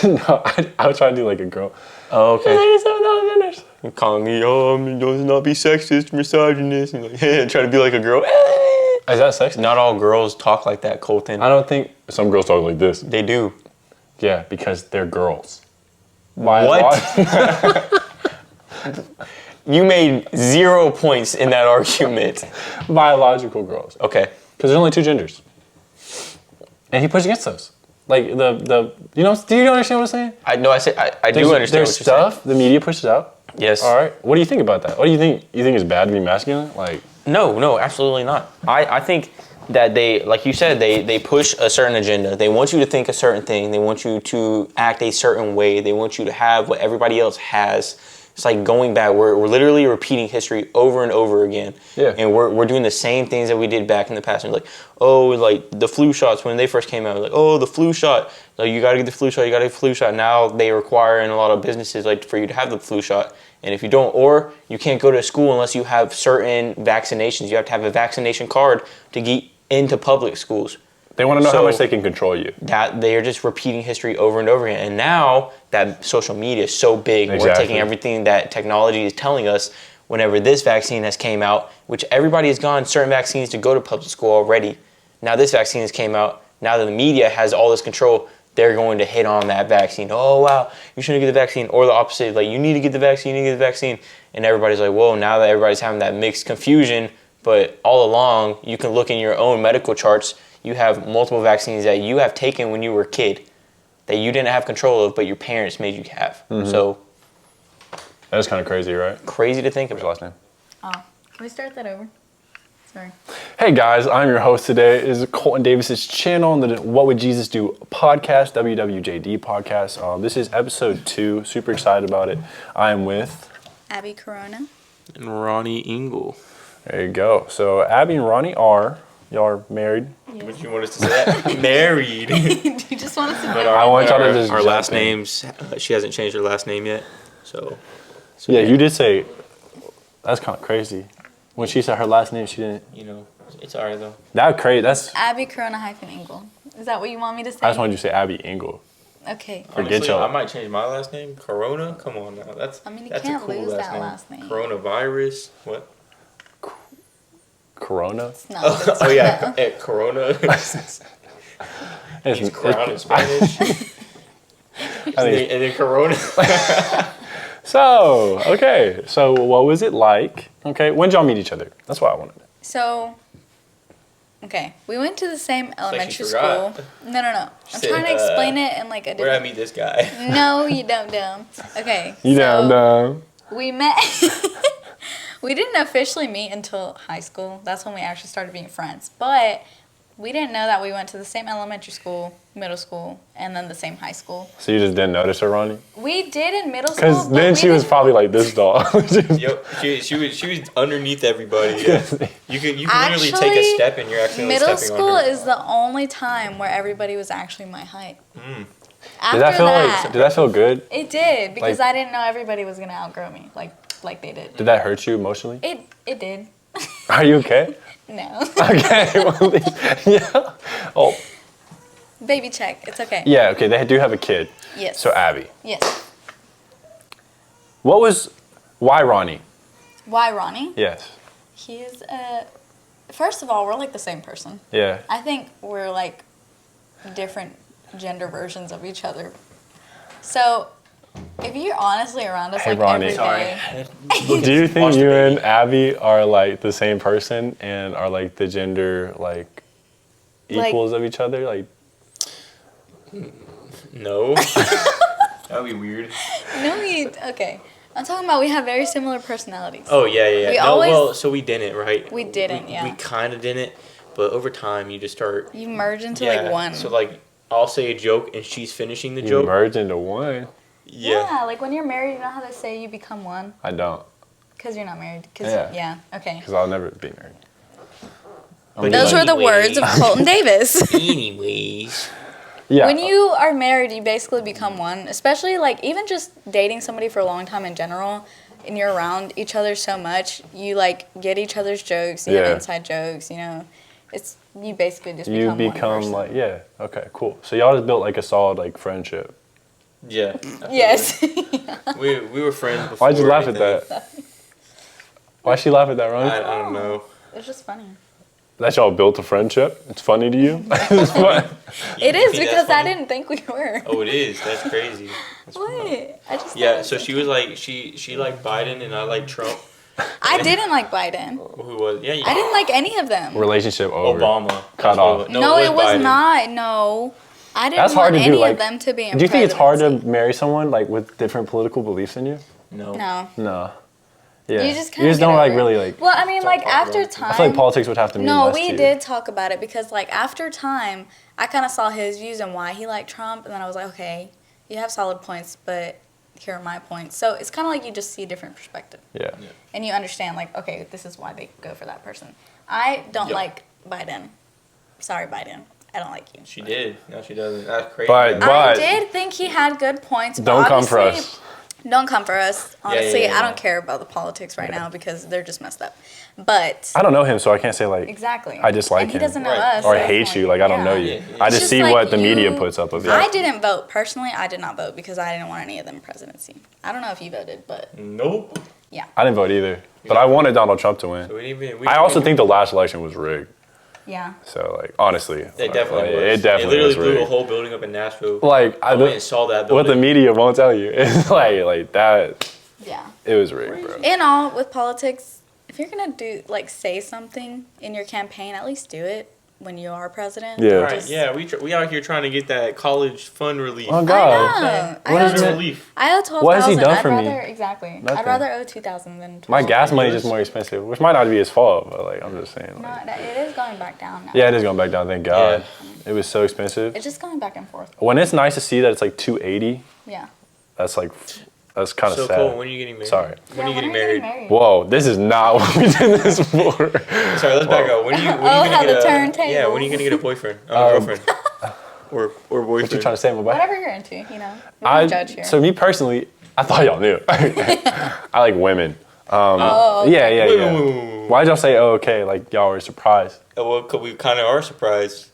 No, I was trying to do like a girl. Oh, okay. There's 87,000 genders. You're calling me, let's not be sexist, misogynist, and like, trying to be like a girl. Is that sexy? Not all girls talk like that, Colton. I don't think some girls talk like this. They do. Yeah, because they're girls. What? You made 0 points in that argument. Biological girls. Okay. Because there's only two genders. And he pushed against those. Like you know, do you understand what I'm saying? I do understand There's what you're stuff the media pushes out. Yes. All right. What do you think about that? What do you think? You think it's bad to be masculine? Like, No, absolutely not. I think that they, like you said, they push a certain agenda. They want you to think a certain thing. They want you to act a certain way. They want you to have what everybody else has. It's like going back. We're literally repeating history over and over again. Yeah. And we're doing the same things that we did back in the past. And like, oh, like the flu shots when they first came out. Like, oh, the flu shot. Like, you got to get the flu shot. You got to get the flu shot. Now they require in a lot of businesses like for you to have the flu shot. And if you don't, or you can't go to school unless you have certain vaccinations. You have to have a vaccination card to get into public schools. they want to know how much they can control you. That they are just repeating history over and over again. And now that social media is so big, we're taking everything that technology is telling us. Whenever this vaccine has came out, which everybody has gone certain vaccines to go to public school already. Now this vaccine has came out. Now that the media has all this control, they're going to hit on that vaccine. Oh, wow, you shouldn't get the vaccine. Or the opposite, like, you need to get the vaccine, you need to get the vaccine. And everybody's like, whoa, now that everybody's having that mixed confusion, but all along, you can look in your own medical charts. You have multiple vaccines that you have taken when you were a kid that you didn't have control of, but your parents made you have. So That's kind of crazy, right? crazy to think What's about. your last name? Oh, can we start that over? Sorry. Hey guys, I'm your host today. This is Colton Davis's channel, the What Would Jesus Do podcast, WWJD podcast. This is episode 2. Super excited about it. I am with Abby Corona. And Ronnie Ingle. There you go. So Abby and Ronnie y'all are married. What you want us to say? That? Married. You just want us to But I want y'all to just our jump last in. names. She hasn't changed her last name yet, so. Yeah, you did say that's kind of crazy. When she said her last name, she didn't. You know, it's alright though. That crazy. That's. Abby Corona -Ingle. Is that what you want me to say? I just wanted you to say Abby Ingle. Okay. Forget Honestly, y'all. I might change my last name. Corona. Come on now. I mean, you that's can't a cool lose last that name. last name. Coronavirus. What? Corona. No, Oh yeah, Corona. It's, He's crown in Spanish. I think and then Corona. So, okay. So, what was it like? Okay, when did y'all meet each other? That's what I wanted to know. So, okay, we went to the same elementary forgot. school. No. I'm said, trying to explain it in like a Where did I different. meet this guy? No, you don't, dumb. Okay. You so know, we met. We didn't officially meet until high school. That's when we actually started being friends. But we didn't know that we went to the same elementary school, middle school, and then the same high school. So you just didn't notice her, Ronnie? We did in middle school. Because but then we she was didn't- probably like this doll. Yep, she was underneath everybody. Yeah. You can literally take a Actually, step and you're accidentally Middle stepping school on her. is the only time where everybody was actually my height. After Did that feel that, did that feel good? it did because like- I didn't know everybody was gonna outgrow me like they did. Did that hurt you emotionally? It did. Are you okay? No. Okay. Well, yeah. Oh, Baby check. It's okay. yeah. Okay. They do have a kid. Yes. So Abby, Yes. why Ronnie? Why Ronnie? Yes. He's first of all, we're like the same person. Yeah. I think we're like different gender versions of each other. So if you're honestly around us Hey, like Ronnie. every day, Do you think Watch the you baby. and Abby are like the same person and are like the gender like equals of each other? Like, No. That'd be weird. okay. I'm talking about we have very similar personalities. Oh yeah. We No, always- well, so we didn't, right? We didn't, yeah. We kind of didn't, but over time you just start. You merge into Yeah. like one. So like, I'll say a joke and she's finishing the you joke. merge into one. yeah, like when you're married, you know how they say you become one? I don't, Because you're not married. Yeah. Okay. because I'll never be married. But Those were the words of Colton Davis. Anyways. Yeah. When you are married, you basically become one. Especially like even just dating somebody for a long time in general, and you're around each other so much, you like get each other's jokes, you Yeah. have inside jokes, you know. It's you basically just you become one become person. like okay, cool. So y'all just built like a solid like friendship. Yeah. Yes. We were friends before. Why'd you laugh at everything. that? Why'd she laugh at that, Ronnie? I don't know. It's just funny. That y'all built a friendship? It's funny to you? It's fun. It You is think because that's I funny? didn't think we were. Oh, it is. That's crazy. What? I just Yeah. thought- So she was like, she liked Biden and I like Trump. I didn't like Biden. Who was? Yeah. I didn't like any of them. Relationship over. Obama. Cut That's what off. No, it was Biden. not. No. I didn't That's want hard to any do. Like, of them to be in do you think it's hard to presidency. marry someone like with different political beliefs than you? No. No. No. Yeah. You just kind of don't like really like. Well, I mean, like talk after about it. time. I feel like politics would have to mean No, less we to you. did talk about it because, like, after time, I kind of saw his views and why he liked Trump, and then I was like, okay, you have solid points, but here are my points. So it's kind of like you just see a different perspective, Yeah. and you understand, like, okay, this is why they go for that person. I don't Yep. like Biden. Sorry, Biden. I don't like you. She did. No, she doesn't. That's crazy. But- I did think he had good points. But Don't come for obviously- us. Don't come for us. Honestly, yeah. I don't care about the politics right now because they're just messed up. But I don't know him, so I can't say like exactly, I dislike and he him. doesn't know Right. us, or so I hate it's you. Like I don't know you. Yeah, yeah. I It's just just see like what the you- media puts up of you. I didn't vote personally. I did not vote because I didn't want any of them presidency. I don't know if you voted, but Nope. I didn't vote either, but I wanted Donald Trump to win. So we didn't even. I also think the last election was rigged. yeah. So like honestly, It definitely like, was. It definitely They literally was blew a rigged. whole building up in Nashville. Like I went and saw that what the building. media won't tell you. It's like that. Yeah. It was rigged, bro. In all, with politics, if you're gonna do like say something in your campaign, at least do it when you are president. Yeah. Right, Just- yeah, we out here trying to get that college fund relief. Oh I God. know. What I is owe it? Relief. I owe 12,000. What has he done I'd for me? rather, exactly. Nothing. I'd rather owe 2,000 than 12. My gas money is just more expensive, which might not be his fault, but like I'm just saying. No, Like, it is going back down now. yeah, it is going back down. Thank God. It was so expensive. It's just going back and forth. When it's nice to see that it's like 280, Yeah. that's like that's kind of So sad. Cole, when are you getting married? Sorry. When are you Yeah, getting when are you married? Whoa, this is not what we did this for. Sorry, let's back up. When are you Oh, gonna how get the a turntables. Yeah, when are you gonna get a boyfriend? Girlfriend. Or boyfriend. What you trying to say, my boy? Whatever you're into, you know. We don't judge here. So me personally, I thought y'all knew. I like women. Oh, okay. Yeah. Wait. Why'd y'all say, oh, okay, like y'all were surprised? Well, 'cause we kind of are surprised.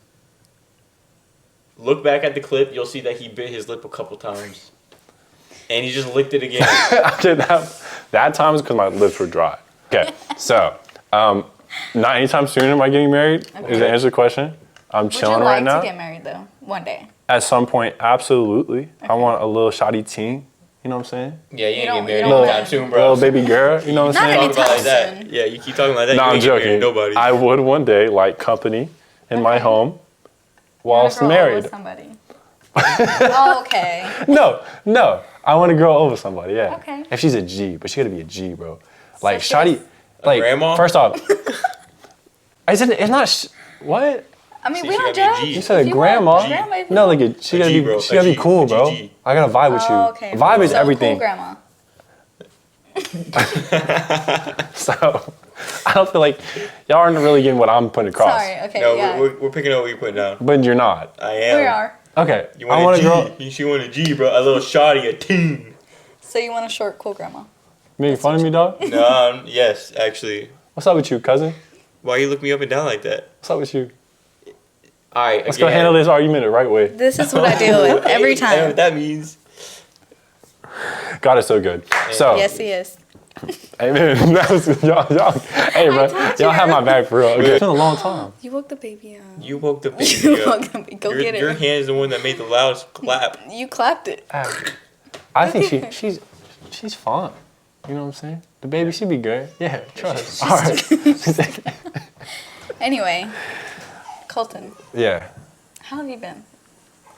Look back at the clip, you'll see that he bit his lip a couple times. And he just licked it again. After that time was because my lips were dry. Okay, so not anytime soon am I getting married. Is the answer to the question? I'm Would you chilling like right now. to get married though, one day? At some point, absolutely. I want a little shoddy teen. You know what I'm saying? Yeah, you ain't don't- getting married you don't anytime want- soon, bro. Little baby girl. You know what I'm Not saying? any- Talk about it like anytime that. soon. Yeah, you keep talking like that. No, you I'm ain't getting joking. married to nobody. I would one day like company in my home You whilst wanna grow old married. with somebody. Oh, okay. No. I want to grow old with somebody. Yeah. Okay. If she's a G, but she gotta be a G, bro. Like Such shoddy, as? like grandma? first off, it's not what. I mean, See, we she don't gotta be a judge. G. You said If a you grandma? want grandma, if you No, want- like she A gotta G, be. bro. She gotta A be G. cool, A bro. GG. I gotta vibe with you. Oh, okay. Vibe is So, everything. Cool grandma. So I don't feel like y'all aren't really getting what I'm putting across. Sorry. Okay. no, yeah. we're picking up what you're putting down. But you're not. I am. We are. Okay, You I want want a a girl. G. She want a G, bro. A little shawty, a teen. So you want a short, cool grandma? Making fun of me, dog? No, yes, actually. What's up with you, cousin? Why you look me up and down like that? What's up with you? All right, Let's go handle this argument the right way. This is what I deal with every I know time. what that means. God is so good. So, Yes, he is. hey man, that was y'all. Hey, bro, told y'all you. have my back for real. Okay. It's been a long time. You woke the baby up. You woke the baby You up. woke the baby. Go Your, get your it. hand's the one that made the loudest clap. You clapped it. I think she's fine. You know what I'm saying? The baby, she be good. Yeah, trust. All right. Anyway, Colton, Yeah, how have you been?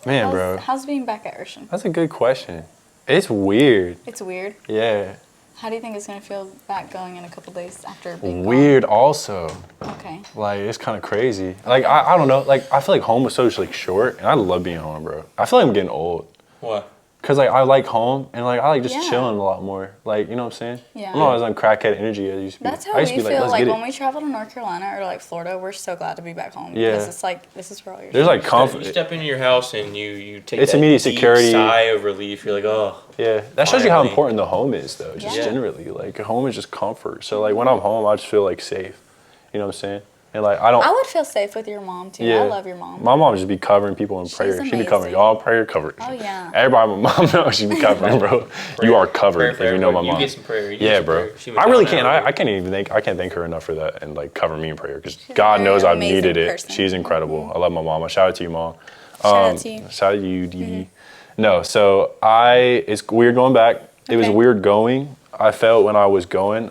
man, bro, How's being back at Urshan? that's a good question. It's weird. It's weird. Yeah, How do you think it's gonna feel back going in a couple days after being weird. Also, gone? Okay. like it's kind of crazy. Like I don't know. Like I feel like home was so like short, and I love being home, bro. I feel like I'm getting old. What? Cause like I like home and like I like just Yeah. chilling a lot more. Like you know what I'm saying? Yeah. I'm not as crackhead energy as I used to be. That's how I we used to be feel let's like get when it. we travel to North Carolina or like Florida. We're so glad to be back home. Yeah. Because it's like this is where all your There's like You comfort. step into your house and you take It's that immediate deep security. sigh of relief. You're like, oh. Yeah, that shows you how Finally. important the home is, though. Just Yeah. generally, like home is just comfort. So like when I'm home, I just feel like safe. You know what I'm saying? And like I don't. I would feel safe with your mom too. Yeah. I love your mom. My mom just be covering people in prayer. She be amazing. covering y'all in prayer covered. Oh, yeah. Everybody, my mom knows she be covering, bro. You are covered Prayer if you know my for mom. You get some prayer. You get Yeah, some bro. prayer. She went I really down can't. that I can't even think. I can't thank her enough for that and like cover me in prayer because a God very knows I've amazing needed it. person. She's incredible. I love my mom. Shout out to you, mom. Shout out to you. Shout out to you, Dee. No, so it's weird going back. It was Okay. weird going. I felt when I was going,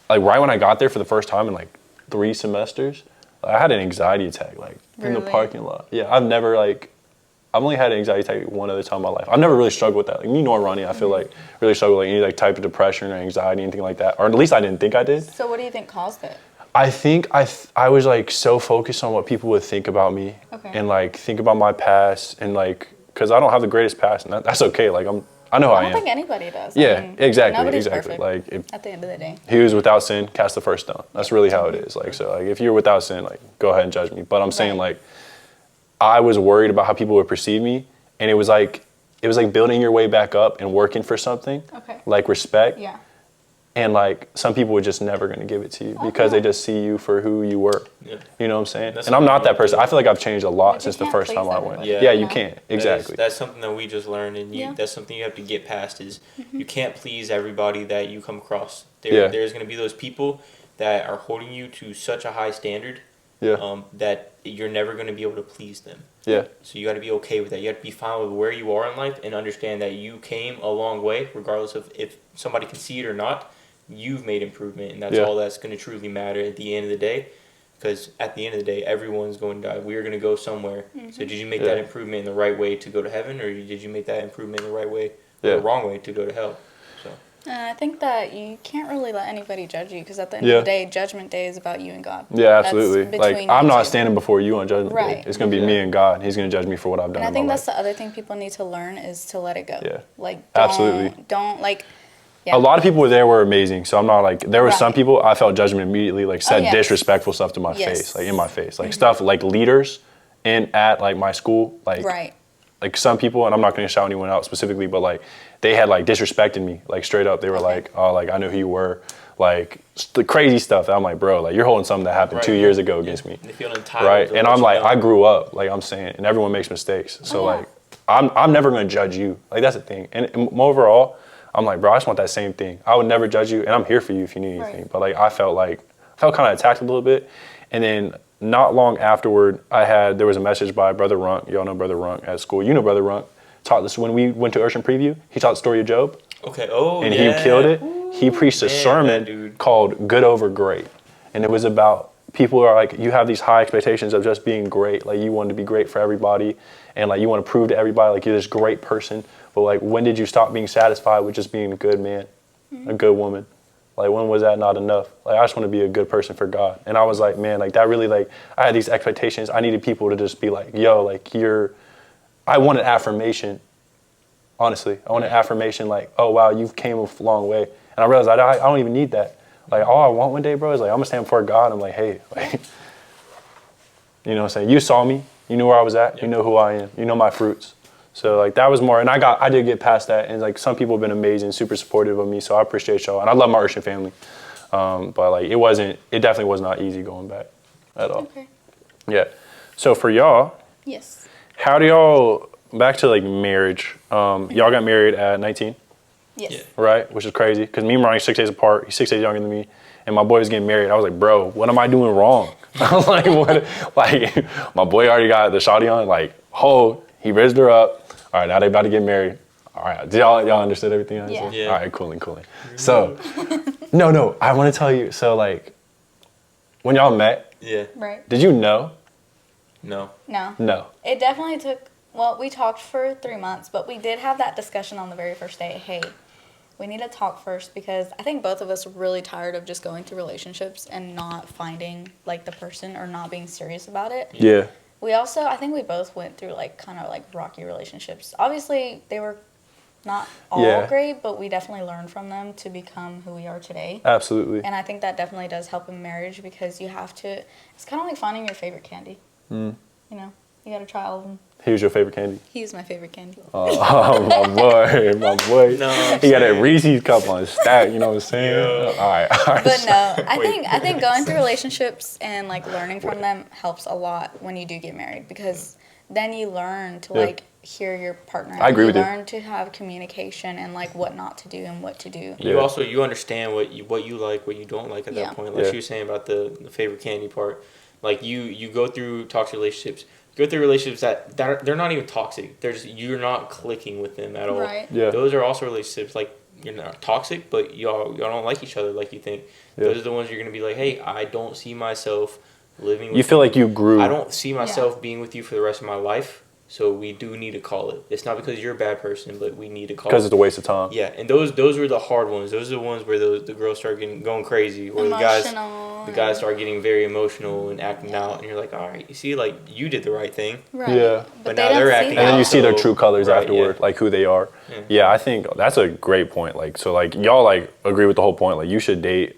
like right when I got there for the first time in like 3 semesters, I had an anxiety attack like in the Really? parking lot. Yeah, I've only had an anxiety attack one other time in my life. I've never really struggled with that. Like me nor Ronnie, I feel like really struggled with like any like type of depression or anxiety, anything like that. Or at least I didn't think I did. So what do you think caused it? I think I was like so focused on what people would think about me Okay. and like think about my past and like because I don't have the greatest past and that's okay. Like I know who I I don't am. think anybody does. Yeah, I mean, exactly, nobody's exactly. perfect Like if at the end of the day. he was without sin, cast the first stone. That's really how it is. Like so, like if you're without sin, like go ahead and judge me. But I'm saying Right. like I was worried about how people would perceive me, and it was like building your way back up and working for something, Okay. like respect. Yeah. And like some people were just never gonna give it to you because they just see you for who you were. Yeah. You know what I'm saying? That's and I'm not something that person. I feel like I've changed a lot Like, you since the can't first time please I went. everybody. Yeah, Yeah. you can't. Exactly. That's something that we just learned, and Yeah. that's something you have to get past. Is you can't please everybody that you come across. Yeah. There's going to be those people that are holding you to such a high standard Yeah. that you're never going to be able to please them. Yeah. So you got to be okay with that. You have to be fine with where you are in life and understand that you came a long way, regardless of if somebody can see it or not. You've made improvement, and that's Yeah. all that's going to truly matter at the end of the day. Because at the end of the day, everyone's going to die. We are going to go somewhere. So did you make that Yeah. improvement in the right way to go to heaven, or did you make that improvement in the right way or Yeah. the wrong way to go to hell? So And I think that you can't really let anybody judge you because at the end Yeah. of the day, Judgment Day is about you and God. Yeah, That's absolutely. Like between I'm you not two. standing before you on judgment day. Right. It's gonna be me and God. He's gonna judge me for what I've done And I in think my that's life. the other thing people need to learn is to let it go. Yeah. Like, Absolutely. Don't like, yeah. A lot of people were there were amazing. So I'm not like there were some Right. people I felt judgment immediately, like said yes. disrespectful stuff to my Yes. face, like in my face, like stuff like leaders in at like my school, like Right. like some people, and I'm not gonna shout anyone out specifically, but like they had like disrespected me, like straight up. They were like, oh, like I knew who you were, like the crazy stuff. And I'm like, bro, like you're holding something that happened 2 years ago against me. they feel entitled. Right, to and let I'm you like, know. I grew up, like I'm saying, and everyone makes mistakes. So Oh, yeah. like, I'm never gonna judge you. Like that's the thing. And overall, I'm like, bro, I just want that same thing. I would never judge you, and I'm here for you if you need anything. Right. But like, I felt kind of attacked a little bit, and then not long afterward, there was a message by Brother Runk. Y'all know Brother Runk at school. You know Brother Runk. Taught this when we went to Urshan Preview. He taught the story of Job, Okay. Oh, and yeah. he killed it. He preached a Man, that sermon dude. called "Good Over Great," and it was about people are like, you have these high expectations of just being great. Like you want to be great for everybody, and like you want to prove to everybody like you're this great person. But like, when did you stop being satisfied with just being a good man, a good woman? Like, when was that not enough? Like, I just want to be a good person for God. And I was like, man, like that really, like, I had these expectations. I needed people to just be like, yo, like I wanted affirmation. Honestly, I wanted affirmation like, oh, wow, you've came a long way. And I realized I don't even need that. Like, all I want one day, bro, is like, I'm going to stand before God. I'm like, hey, like, you know what I'm saying? You saw me. You knew where I was at. You know who I am. You know my fruits. So like that was more, and I did get past that, and like some people have been amazing, super supportive of me. So I appreciate y'all, and I love my Urshan family. But like it definitely was not easy going back at all. Okay. Yeah. So for y'all, Yes. how do y'all back to like marriage? Y'all got married at 19, Yes. Yeah. right? Which is crazy because me and Ronnie 6 days apart. He's 6 days younger than me, and my boy was getting married. I was like, bro, what am I doing wrong? Like what? Like my boy already got the shawty on. Like, he raised her up. All right, now they about to get married. All right, did y'all understood everything I Yeah. said? Yeah. All right, cooling. So, no, I want to tell you. So like, when y'all met, Yeah. Right. did you know? No. No. No. It definitely took, well, we talked for 3 months, but we did have that discussion on the very first day. Hey, we need to talk first because I think both of us are really tired of just going through relationships and not finding like the person or not being serious about it. Yeah. We also, I think we both went through like kind of like rocky relationships. Obviously, they were not all Yeah. great, but we definitely learned from them to become who we are today. Absolutely. And I think that definitely does help in marriage because you have to, it's kind of like finding your favorite candy. You know, you got to try all of them. Who's your favorite candy? He's my favorite candy. Oh, my boy. No, I'm He got that saying- Reese's cup on his stack. You know what I'm saying? Yeah. All right. But no, I think going through relationships and like learning from them helps a lot when you do get married because then you learn to Yeah. like hear your partner. I agree with you. learn to have communication and like what not to do and what to do. Yeah. You also understand what you like, what you don't like at Yeah. that point. Like Yeah. she was saying about the favorite candy part. Like you go through toxic relationships. Go through relationships that they're not even toxic. You're not clicking with them at all. Right. Yeah. Those are also relationships like you're not toxic, but y'all don't like each other like you think. Yeah. Those are the ones you're gonna be like, hey, I don't see myself living with You feel like you grew. I don't see myself being with you for the rest of my life. So we do need to call it. It's not because you're a bad person, but we need to call it. Because it's a waste of time. Yeah, and those were the hard ones. Those are the ones where the girls start going crazy, or Emotional. the guys start getting very emotional and acting out, and you're like, all right, you see, like you did the right thing. Right. Yeah. But they now don't they're see acting that. And then you see their So- true colors right, afterward, yeah. like who they are. Yeah, I think that's a great point. Like, so like y'all like agree with the whole point. Like you should date,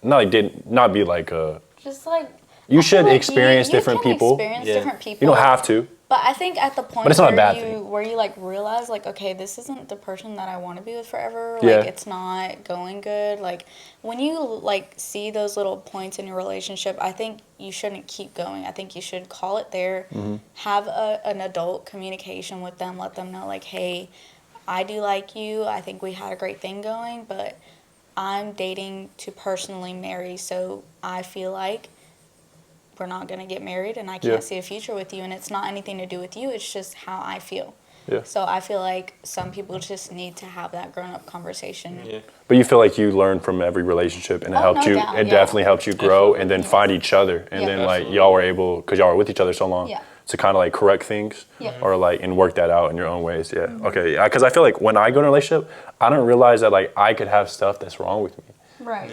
not be like Just like you I should feel like experience you different can people. Experience Yeah. different people. You don't have to. But I think at the point But it's not a where bad thing. where you like realize like, okay, this isn't the person that I want to be with forever. Yeah. Like it's not going good. Like when you like see those little points in your relationship, I think you shouldn't keep going. I think you should call it there. Mm-hmm. Have an adult communication with them. Let them know like, hey, I do like you. I think we had a great thing going, but I'm dating to personally marry, so I feel like we're not going to get married and I can't Yeah. see a future with you, and it's not anything to do with you, it's just how I feel. Yeah. So I feel like some people just need to have that grown-up conversation. Yeah. But you feel like you learn from every relationship, and it Oh, helped no you. doubt, It yeah. definitely helped you grow, Absolutely. and then Yes. find each other, and Yeah. then like Absolutely. y'all were able, because y'all were with each other so long, Yeah. to kind of like correct things, Yeah. or like and work that out in your own ways. Yeah. Mm-hmm. Okay. Yeah. Because I feel like when I go in a relationship, I don't realize that like I could have stuff that's wrong with me. Right.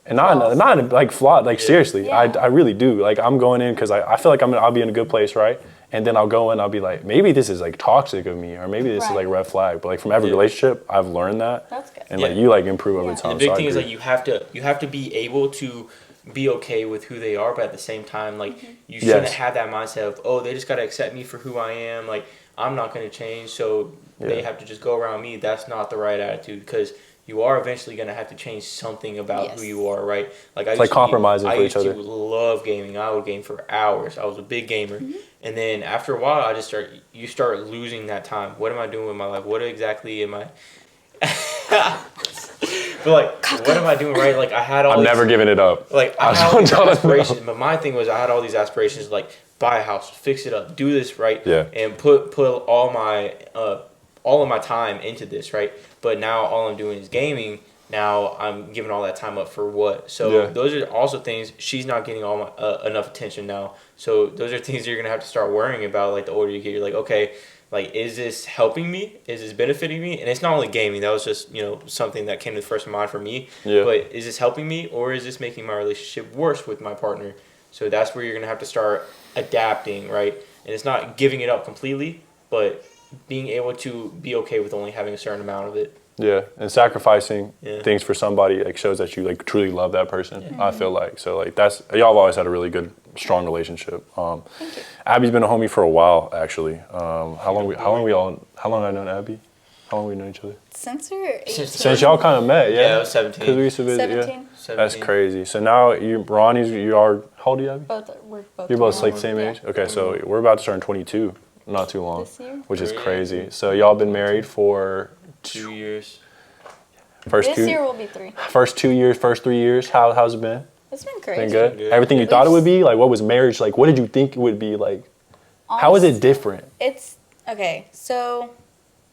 And not like flawed, like seriously, Yeah. I really do. Like I'm going in because I feel like I'll be in a good place, right? And then I'll go in, I'll be like, maybe this is like toxic of me, or maybe this is Right. like red flag. But like from every Yeah. relationship, I've learned that, That's good. and Yeah. like you like improve over Yeah. time. The big so I thing is agree. like you have to be able to be okay with who they are, but at the same time, like you shouldn't Yes. have that mindset of, oh, they just gotta accept me for who I am. Like I'm not gonna change, so they Yeah. have to just go around me. That's not the right attitude, because you are eventually gonna have to change something about Yes. who you are, right? Like I like used to compromising for I used each to other. love gaming. I would game for hours. I was a big gamer, and then after a while, you start losing that time. What am I doing with my life? What exactly am I? But like, what am I doing right? Like I had all. I'm these, never giving it up. Like I I had all these don't know. aspirations, but my thing was I had all these aspirations like buy a house, fix it up, do this right, Yeah. and put all of my time into this, right? But now all I'm doing is gaming. Now I'm giving all that time up for what? So Yeah. those are also things she's not getting all my enough attention now. So those are things you're gonna have to start worrying about. Like the older you get, you're like, okay, like is this helping me? Is this benefiting me? And it's not only gaming. That was just something that came to the first mind for me. Yeah. But is this helping me, or is this making my relationship worse with my partner? So that's where you're gonna have to start adapting, right? And it's not giving it up completely, but being able to be okay with only having a certain amount of it. Yeah, and sacrificing Yeah. things for somebody like shows that you like truly love that person. I feel like so like that's y'all have always had a really good, strong relationship. Abby's been a homie for a while actually. How long have I known Abby? How long have we known each other? Since we were 18. Since y'all kind of met, yeah. Yeah, I was 17. Because we used to visit. 17. Yeah. That's crazy. So now you are how old are you, Abby? We're both. You're both like the 21. same Yeah. age. Okay, so we're about to turn 22, not too long, This year? which is Yeah. crazy. So y'all been married for 2 years. This year will be 3. first 3 years. How's it been? It's been Been crazy. good? Good. Everything you thought it would be? Like, what was marriage like? What did you think it would be like? How is it different? It's okay. So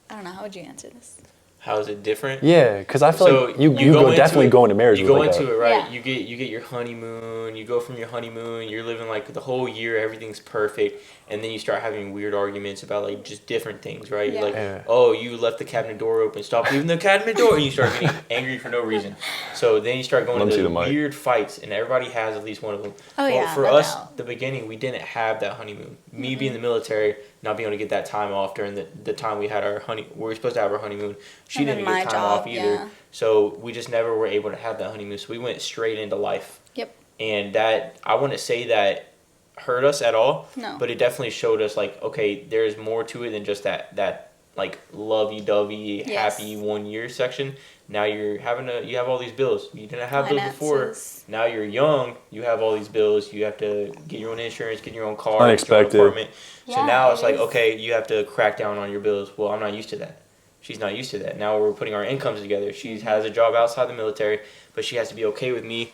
I don't know. How would you answer this? How is it different? Yeah, because I feel So like you go go into definitely it- go into marriage You with go like into a, it right. Yeah. You get your honeymoon. You go from your honeymoon. You're living like the whole year. Everything's perfect, and then you start having weird arguments about like just different things, right? Yeah. You're like, Yeah. oh, you left the cabinet door open. Stop leaving the cabinet door, and you start getting angry for no reason. So then you start going Let me see into the mic. weird fights, and everybody has at least one of them. Oh, yeah, For no us, doubt. the beginning, we didn't have that honeymoon. Me being in the military, not being able to get that time off during the time we had our we were supposed to have our honeymoon. She And didn't then get my time job, off either. yeah. So we just never were able to have that honeymoon. So we went straight into life. Yep. And that, I wouldn't say that hurt us at all. No. But it definitely showed us like, okay, there's more to it than just that like lovey-dovey, Yes. happy 1 year section. Now you have all these bills. You didn't have bills before. Finances. Now you're young. You have all these bills. You have to get your own insurance, get your own car, Unexpected. get your own apartment. So Yeah, now it it's like, is. okay, you have to crack down on your bills. Well, I'm not used to that. She's not used to that. Now we're putting our incomes together. She has a job outside the military, but she has to be okay with me.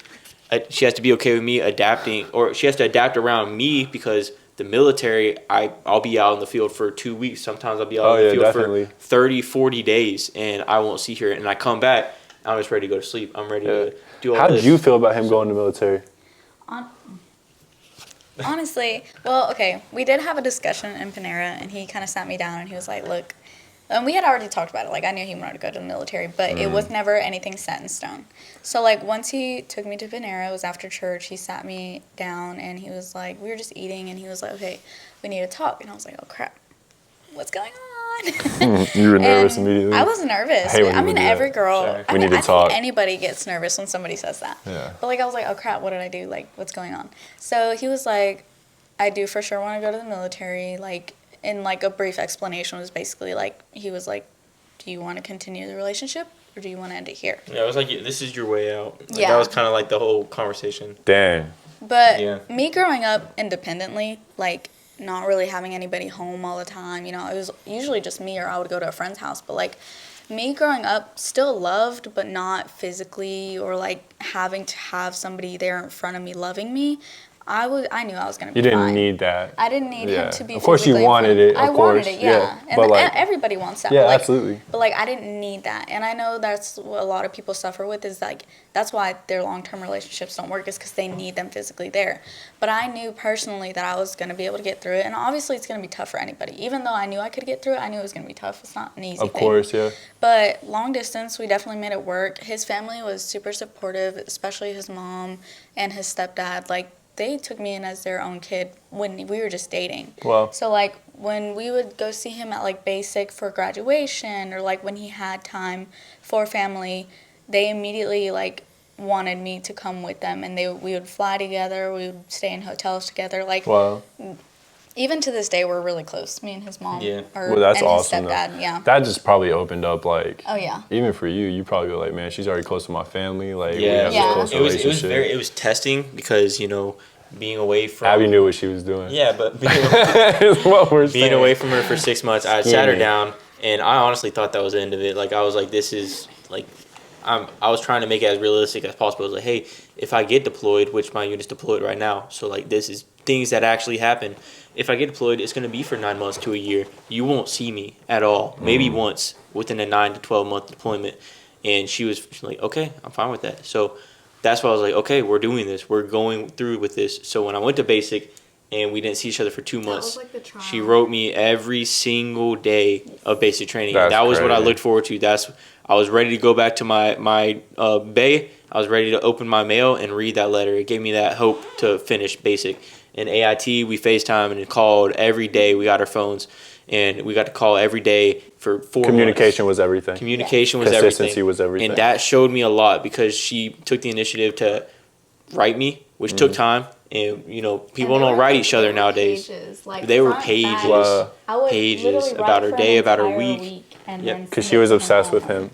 She has to be okay with me adapting, or she has to adapt around me because the military, I'll be out in the field for 2 weeks. Sometimes I'll be out in the field definitely. for 30, 40 days, and I won't see her. And I come back, I'm just ready to go to sleep. I'm ready to do all How this. did you feel about him going to the military? Honestly, well, okay, we did have a discussion in Panera, and he kind of sat me down, and he was like, look, and we had already talked about it. Like, I knew he wanted to go to the military, but it was never anything set in stone. So, like, once he took me to Panera, it was after church, he sat me down, and he was like, we were just eating, and he was like, okay, we need to talk. And I was like, oh, crap, what's going on? You were nervous And immediately. I was nervous. I hate when I people mean, do that. every girl. Sorry. I We mean, need to I talk. think anybody gets nervous when somebody says that. Yeah. But like, I was like, oh crap, what did I do? Like, what's going on? So he was like, I do for sure want to go to the military. Like, in like a brief explanation was basically like, he was like, do you want to continue the relationship or do you want to end it here? Yeah, it was like, this is your way out. Like, Yeah. That was kind of like the whole conversation. Damn. But Yeah. me growing up independently, like not really having anybody home all the time, you know, it was usually just me or I would go to a friend's house. But like me growing up, still loved, but not physically or like having to have somebody there in front of me loving me. I knew I was gonna be You didn't fine. need that. I didn't need Yeah. him to be. Of course you physically in front wanted of me. it, of I course, wanted it, yeah. yeah. And But, like- everybody wants that. Yeah, but like, absolutely. But like I didn't need that, and I know that's what a lot of people suffer with. Is like that's why their long-term relationships don't work, is because they need them physically there. But I knew personally that I was gonna be able to get through it, and obviously it's gonna be tough for anybody. Even though I knew I could get through it, I knew it was gonna be tough. It's not an easy Of thing. course, yeah. But long distance, we definitely made it work. His family was super supportive, especially his mom and his stepdad. Like, they took me in as their own kid when we were just dating. Wow. So, like, when we would go see him at, like, basic for graduation or, like, when he had time for family, they immediately, like, wanted me to come with them. And we would fly together. We would stay in hotels together. Like, Wow. even to this day, we're really close. Me and his mom. Yeah. Well, that's and awesome. his stepdad, though. yeah. That just probably opened up like. Oh, yeah. Even for you, you probably go like, man, she's already close to my family. Like, we Yeah. have Yeah. this close It was relationship. it was testing because, you know, being away from Abby knew what she was doing. Yeah, but being, Is what we're being saying. away from her for 6 months, I sat her Yeah. down, and I honestly thought that was the end of it. Like, I was like, this is like, I was trying to make it as realistic as possible. I was like, hey, if I get deployed, which my unit's deployed right now, so like this is things that actually happen. If I get deployed, it's gonna be for 9 months to a year. You won't see me at all, maybe once within a 9 to 12 month deployment. And she's like, okay, I'm fine with that. So that's why I was like, okay, we're doing this. We're going through with this. So when I went to basic and we didn't see each other for 2 months, was like the trial. she wrote me every single day of basic training. That's That was what I crazy. looked forward to. I was ready to go back to my bay. I was ready to open my mail and read that letter. It gave me that hope to finish basic. in AIT, we FaceTime and called every day. We got our phones, and we got to call every day for 4 months. Communication was everything. Communication was Consistency everything. was everything. And that showed me a lot because she took the initiative to write me, which took time. And, you know, people don't write each other nowadays. They were pages. Pages about her day, about her week. Because she was obsessed with him.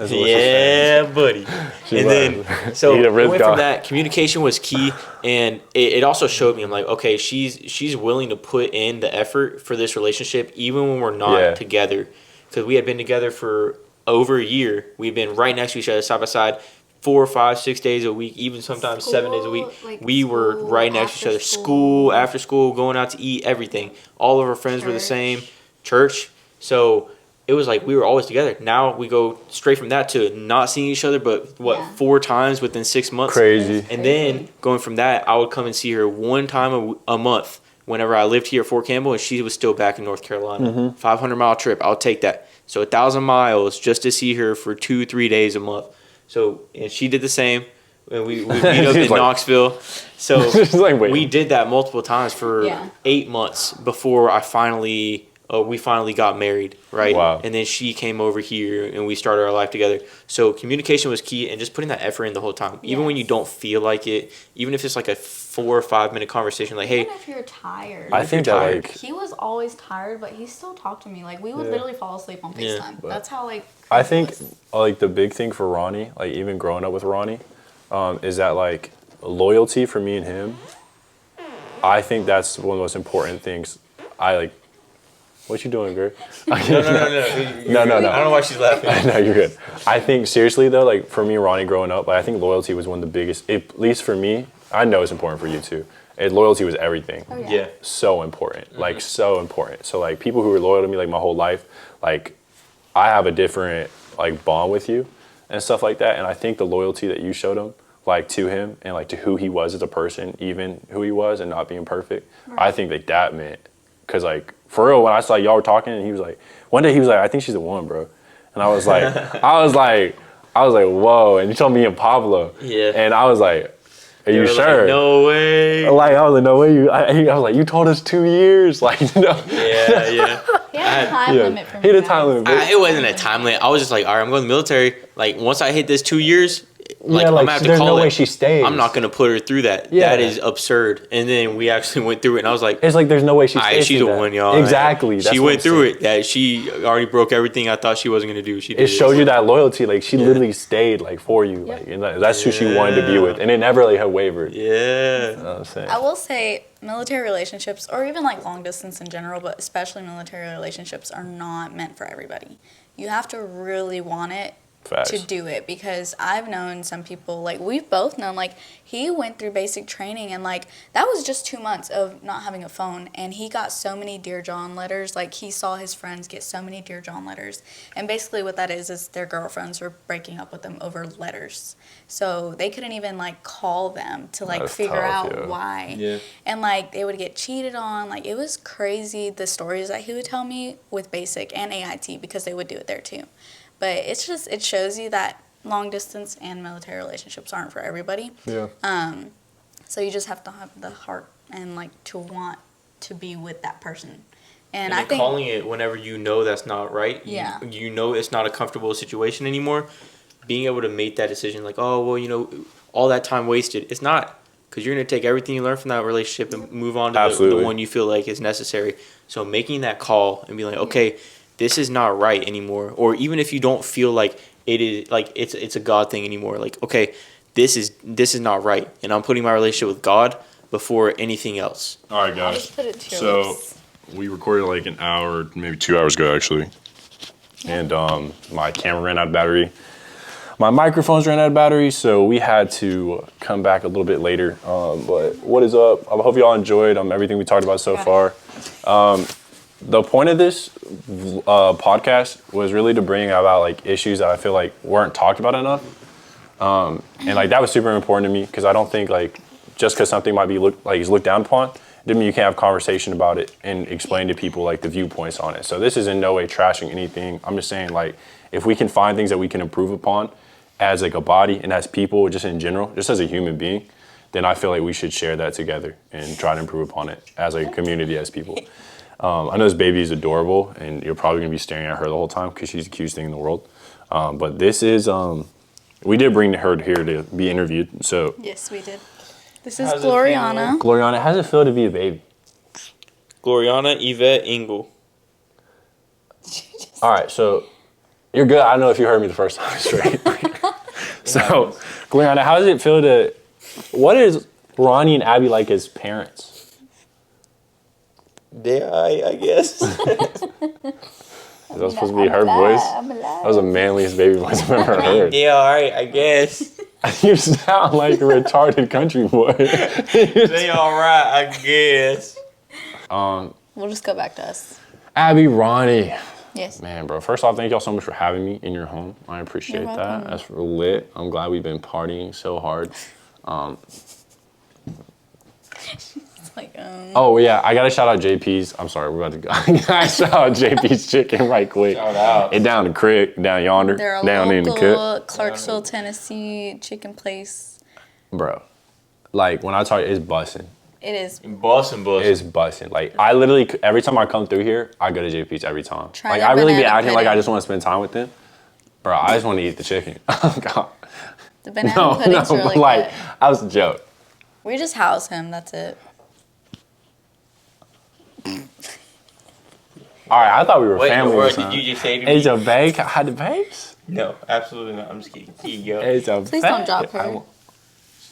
Yeah, buddy. And then, so Need a it wrist went from guard. that. Communication was key, and it also showed me, I'm like, okay, she's willing to put in the effort for this relationship, even when we're not together. Because we had been together for over a year. We've been right next to each other, side by side, 4, 5, 6 days a week, even sometimes 7 days a week. We were right next to each other. School, after school, going out to eat, everything. All of our friends were the same. Church. So it was like we were always together. Now we go straight from that to not seeing each other, but 4 times within 6 months. Crazy. And then going from that, I would come and see her 1 time a month whenever I lived here at Fort Campbell, and she was still back in North Carolina. 500-mile trip, I'll take that. So 1,000 miles just to see her for 2-3 days a month. So, and she did the same. And we meet up in Knoxville. So like, we did that multiple times for 8 months before we finally got married, right? Wow. And then she came over here and we started our life together. So communication was key, and just putting that effort in the whole time. Even when you don't feel like it, even if it's like a 4 or 5 minute conversation, like, hey. Even if you're tired. I think that, like, he was always tired, but he still talked to me. Like, we would literally fall asleep on FaceTime. That's how, like, I think, like, the big thing for Ronnie, like, even growing up with Ronnie, is that, like, loyalty for me and him. I think that's one of the most important things. What you doing, girl? No. No. I don't know why she's laughing. No, you're good. I think, seriously, though, like, for me and Ronnie growing up, like, I think loyalty was one of the biggest, at least for me. I know it's important for you, too. Loyalty was everything. Oh, yeah. Yeah. So important. Like, so important. So, like, people who were loyal to me, like, my whole life, like, I have a different, like, bond with you and stuff like that. And I think the loyalty that you showed him, like, to him and, like, to who he was as a person, even who he was and not being perfect, I think that meant, because, like, for real, when I saw y'all were talking, and he was like, one day he was like, I think she's the one, bro. And I was like, whoa. And you told me and Pablo. Yeah. And I was like, are you sure? Like, no way. Like, I was like, no way. I was like, you told us 2 years. Like, no. Yeah. He had a time limit for me. He had a time limit. It wasn't a time limit. I was just like, all right, I'm going to the military. Like, once I hit this 2 years, like, I'm going to have to there's call no it. way she stays. I'm not going to put her through that. Yeah. That is absurd. And then we actually went through it, and I was like, It's like there's no way she stays. she's the through that. one, y'all. Exactly. She went through it. That she already broke everything I thought she wasn't going to do. She did It showed you that loyalty. Like, she literally stayed, like, for you. Like, and that's who she wanted to be with. And it never really had wavered. Yeah. You know what I'm saying? I will say military relationships, or even like long distance in general, but especially military relationships, are not meant for everybody. You have to really want it Facts. to do it, because I've known some people, like we've both known, like he went through basic training, and like that was just 2 months of not having a phone, and he got so many Dear John letters. Like, he saw his friends get so many Dear John letters, and basically what that is their girlfriends were breaking up with them over letters, so they couldn't even like call them to like That's figure tough, out yeah. why. Yeah. And like they would get cheated on. Like, it was crazy, the stories that he would tell me with basic and AIT, because they would do it there too. But it's just, it shows you that long distance and military relationships aren't for everybody. Yeah. So you just have to have the heart and like to want to be with that person. And I then think calling it whenever you know that's not right. Yeah. You know it's not a comfortable situation anymore. Being able to make that decision, like, oh, well, you know, all that time wasted. It's not, because you're going to take everything you learn from that relationship and move on to the one you feel like is necessary. So making that call and be like, okay, this is not right anymore. Or even if you don't feel like it is, like it's a God thing anymore. Like, okay, this is not right, and I'm putting my relationship with God before anything else. All right, I'll guys. just put it to your So lips. we recorded like an hour, maybe 2 hours ago, actually. And my camera ran out of battery. My microphones ran out of battery, so we had to come back a little bit later. But what is up? I hope y'all enjoyed everything we talked about so far. The point of this podcast was really to bring about like issues that I feel like weren't talked about enough. And like that was super important to me, because I don't think like just because something might be looked down upon, doesn't mean you can't have conversation about it and explain to people like the viewpoints on it. So this is in no way trashing anything. I'm just saying, like, if we can find things that we can improve upon as like a body and as people, just in general, just as a human being, then I feel like we should share that together and try to improve upon it as a community, as people. I know this baby is adorable, and you're probably gonna be staring at her the whole time because she's the cutest thing in the world. But this is, we did bring her here to be interviewed. So Yes, we did. This is Gloriana. Gloriana, how does it feel to be a baby? Gloriana Yvette Ingle. All right, so you're good. I don't know if you heard me the first time straight. So, Gloriana, how does it feel to, what is Ronnie and Abby like as parents? They I guess. Is that supposed to be her voice? That was the manliest baby voice I've ever heard. Yeah, alright, I guess. You sound like a retarded country boy. They alright, I guess. We'll just go back to us. Abby, Ronnie. Yes. Man, bro, first off, thank y'all so much for having me in your home. I appreciate You're that. welcome. That's real lit. I'm glad we've been partying so hard. It's like, Oh, yeah, I got to shout out JP's. I'm sorry, we're about to go. I got to shout out JP's Chicken right quick. Shout out. It down the creek, down yonder, they're a down in the local cook. Clarksville, Tennessee chicken place. Bro, like, when I tell you, it's busting. It is. Bussin'. It's busting. Like, I literally, every time I come through here, I go to JP's every time. Try Like, their I really be banana acting like I pudding. just want to spend time with them. Bro, I just want to eat the chicken. Oh, God. The banana No, pudding's really but like, good. that was a joke. We just house him. That's it. All right, I thought we were What in the family. world or something. did you just say to me? It's a bake. Had the babes? No, absolutely not. I'm just kidding. Here you go. It's a Please bake. don't drop her.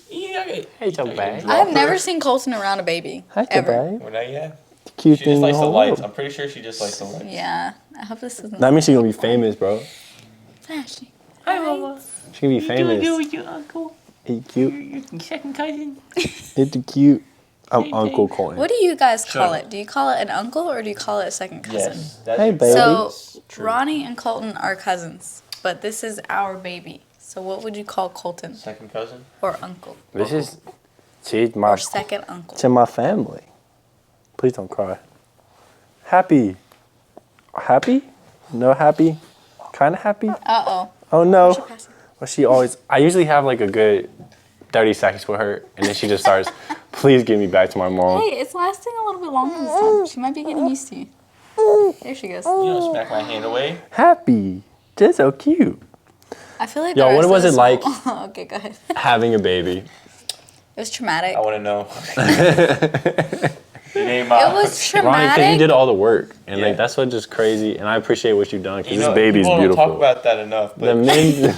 Yeah, okay. It's a bake. I have never seen Colton around a baby. Ever. Well, now you have. Cute She thing just in likes the the whole lights. world. I'm pretty sure she just likes the lights. Yeah. I hope this isn't That means she's gonna be famous, bro. flashy. Hi, Mama. She gonna be famous. You with your uncle, He cute. your second cousin. It's cute. I'm Same Uncle thing. Colton. What do you guys call Sure. it? Do you call it an uncle or do you call it a second cousin? Yes. That's Hey, baby. So True. Ronnie and Colton are cousins, but this is our baby. So what would you call Colton Second cousin? or uncle This is my or second uncle? to my family. Please don't cry. Happy. Happy? No happy? Kind of happy? Uh-oh. Oh no. Pass it. Well, she always. I usually have like a good 30 seconds with her, and then she just starts. Please give me back to my mom. Hey, it's lasting a little bit longer this time. She might be getting used to you. There she goes. You don't smack my hand away. Happy. Just so cute. I feel like. Yo, the what rest was of it like? this- okay, go ahead. Having a baby. It was traumatic. I want to know. Your name, It was Ronnie, traumatic. because you did all the work, and Yeah. like that's what just crazy. And I appreciate what you've done because You this know, baby's people beautiful. don't talk about that enough. But the men.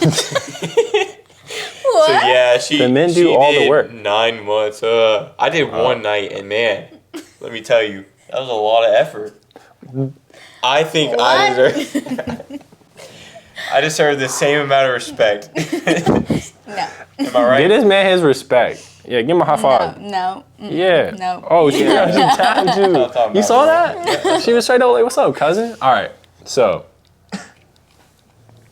What? So yeah, she The men do she all the did work. 9 months. I did one night, and man, let me tell you, that was a lot of effort. I think I What? deserve. I deserve the same amount of respect. No. Am I right? Get this man his respect. Yeah, give him a high five. No. Yeah. No. Oh, she tapped I'm you. talking You about saw that. that? She was straight up like, "What's up, cousin?" All right. So,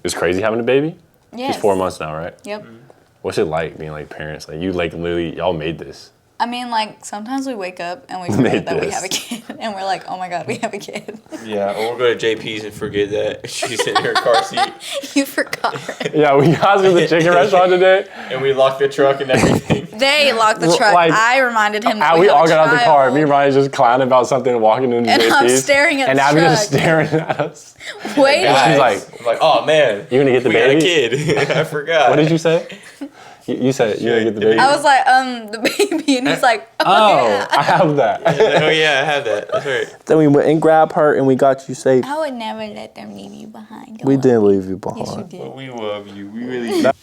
it's crazy having a baby. Yes. She's 4 months now, right? Yep. What's it like being like parents? Like you like literally y'all made this. I mean, like, sometimes we wake up and we Made forget that we this. have a kid. And we're like, oh my God, we have a kid. Yeah, or we'll go to JP's and forget that she's in her car seat, You forgot her. Yeah, we guys to the chicken restaurant today. and we locked the truck and everything. They locked the Well, truck. like, I reminded him that We have all a got out the car. child. Me and Ryan just clowning about something, walking into And JP's. I'm staring at and the Abby just truck. staring at us. Wait. Guys. She's like, I'm like, oh man, You gonna get the we baby? got a kid. I forgot. What did you say? You said you gonna get the baby. I was like, the baby. And he's like, oh, Oh, yeah. I have that. Oh yeah, I had that. That's right. Then we went and grabbed her and we got you safe. I would never let them leave you behind. We Don't didn't leave you worry. Yes, you behind. did. But we love you. We really. Look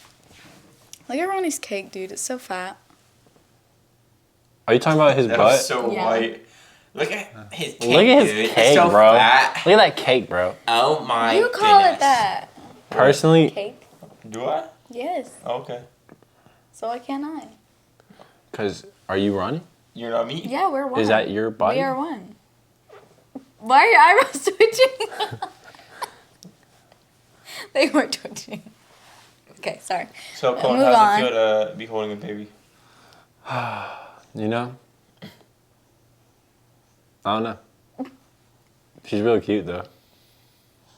at Ronnie's cake, dude. It's so fat. Are you talking about his That butt? was so Yeah. white. Look at his cake. Look at his dude. It's cake, so bro. Fat. Look at that cake, bro. Oh my. You call goodness. it that. Personally, Cake? Do I? Yes. Okay. So why can't I? because are you Ronnie? You're not me. Yeah, we're one. Is that your body? We are one. Why are your eyebrows twitching? They weren't twitching. Okay, sorry. So, Colton, Move how does it on. feel to be holding a baby? You know? I don't know. She's really cute though.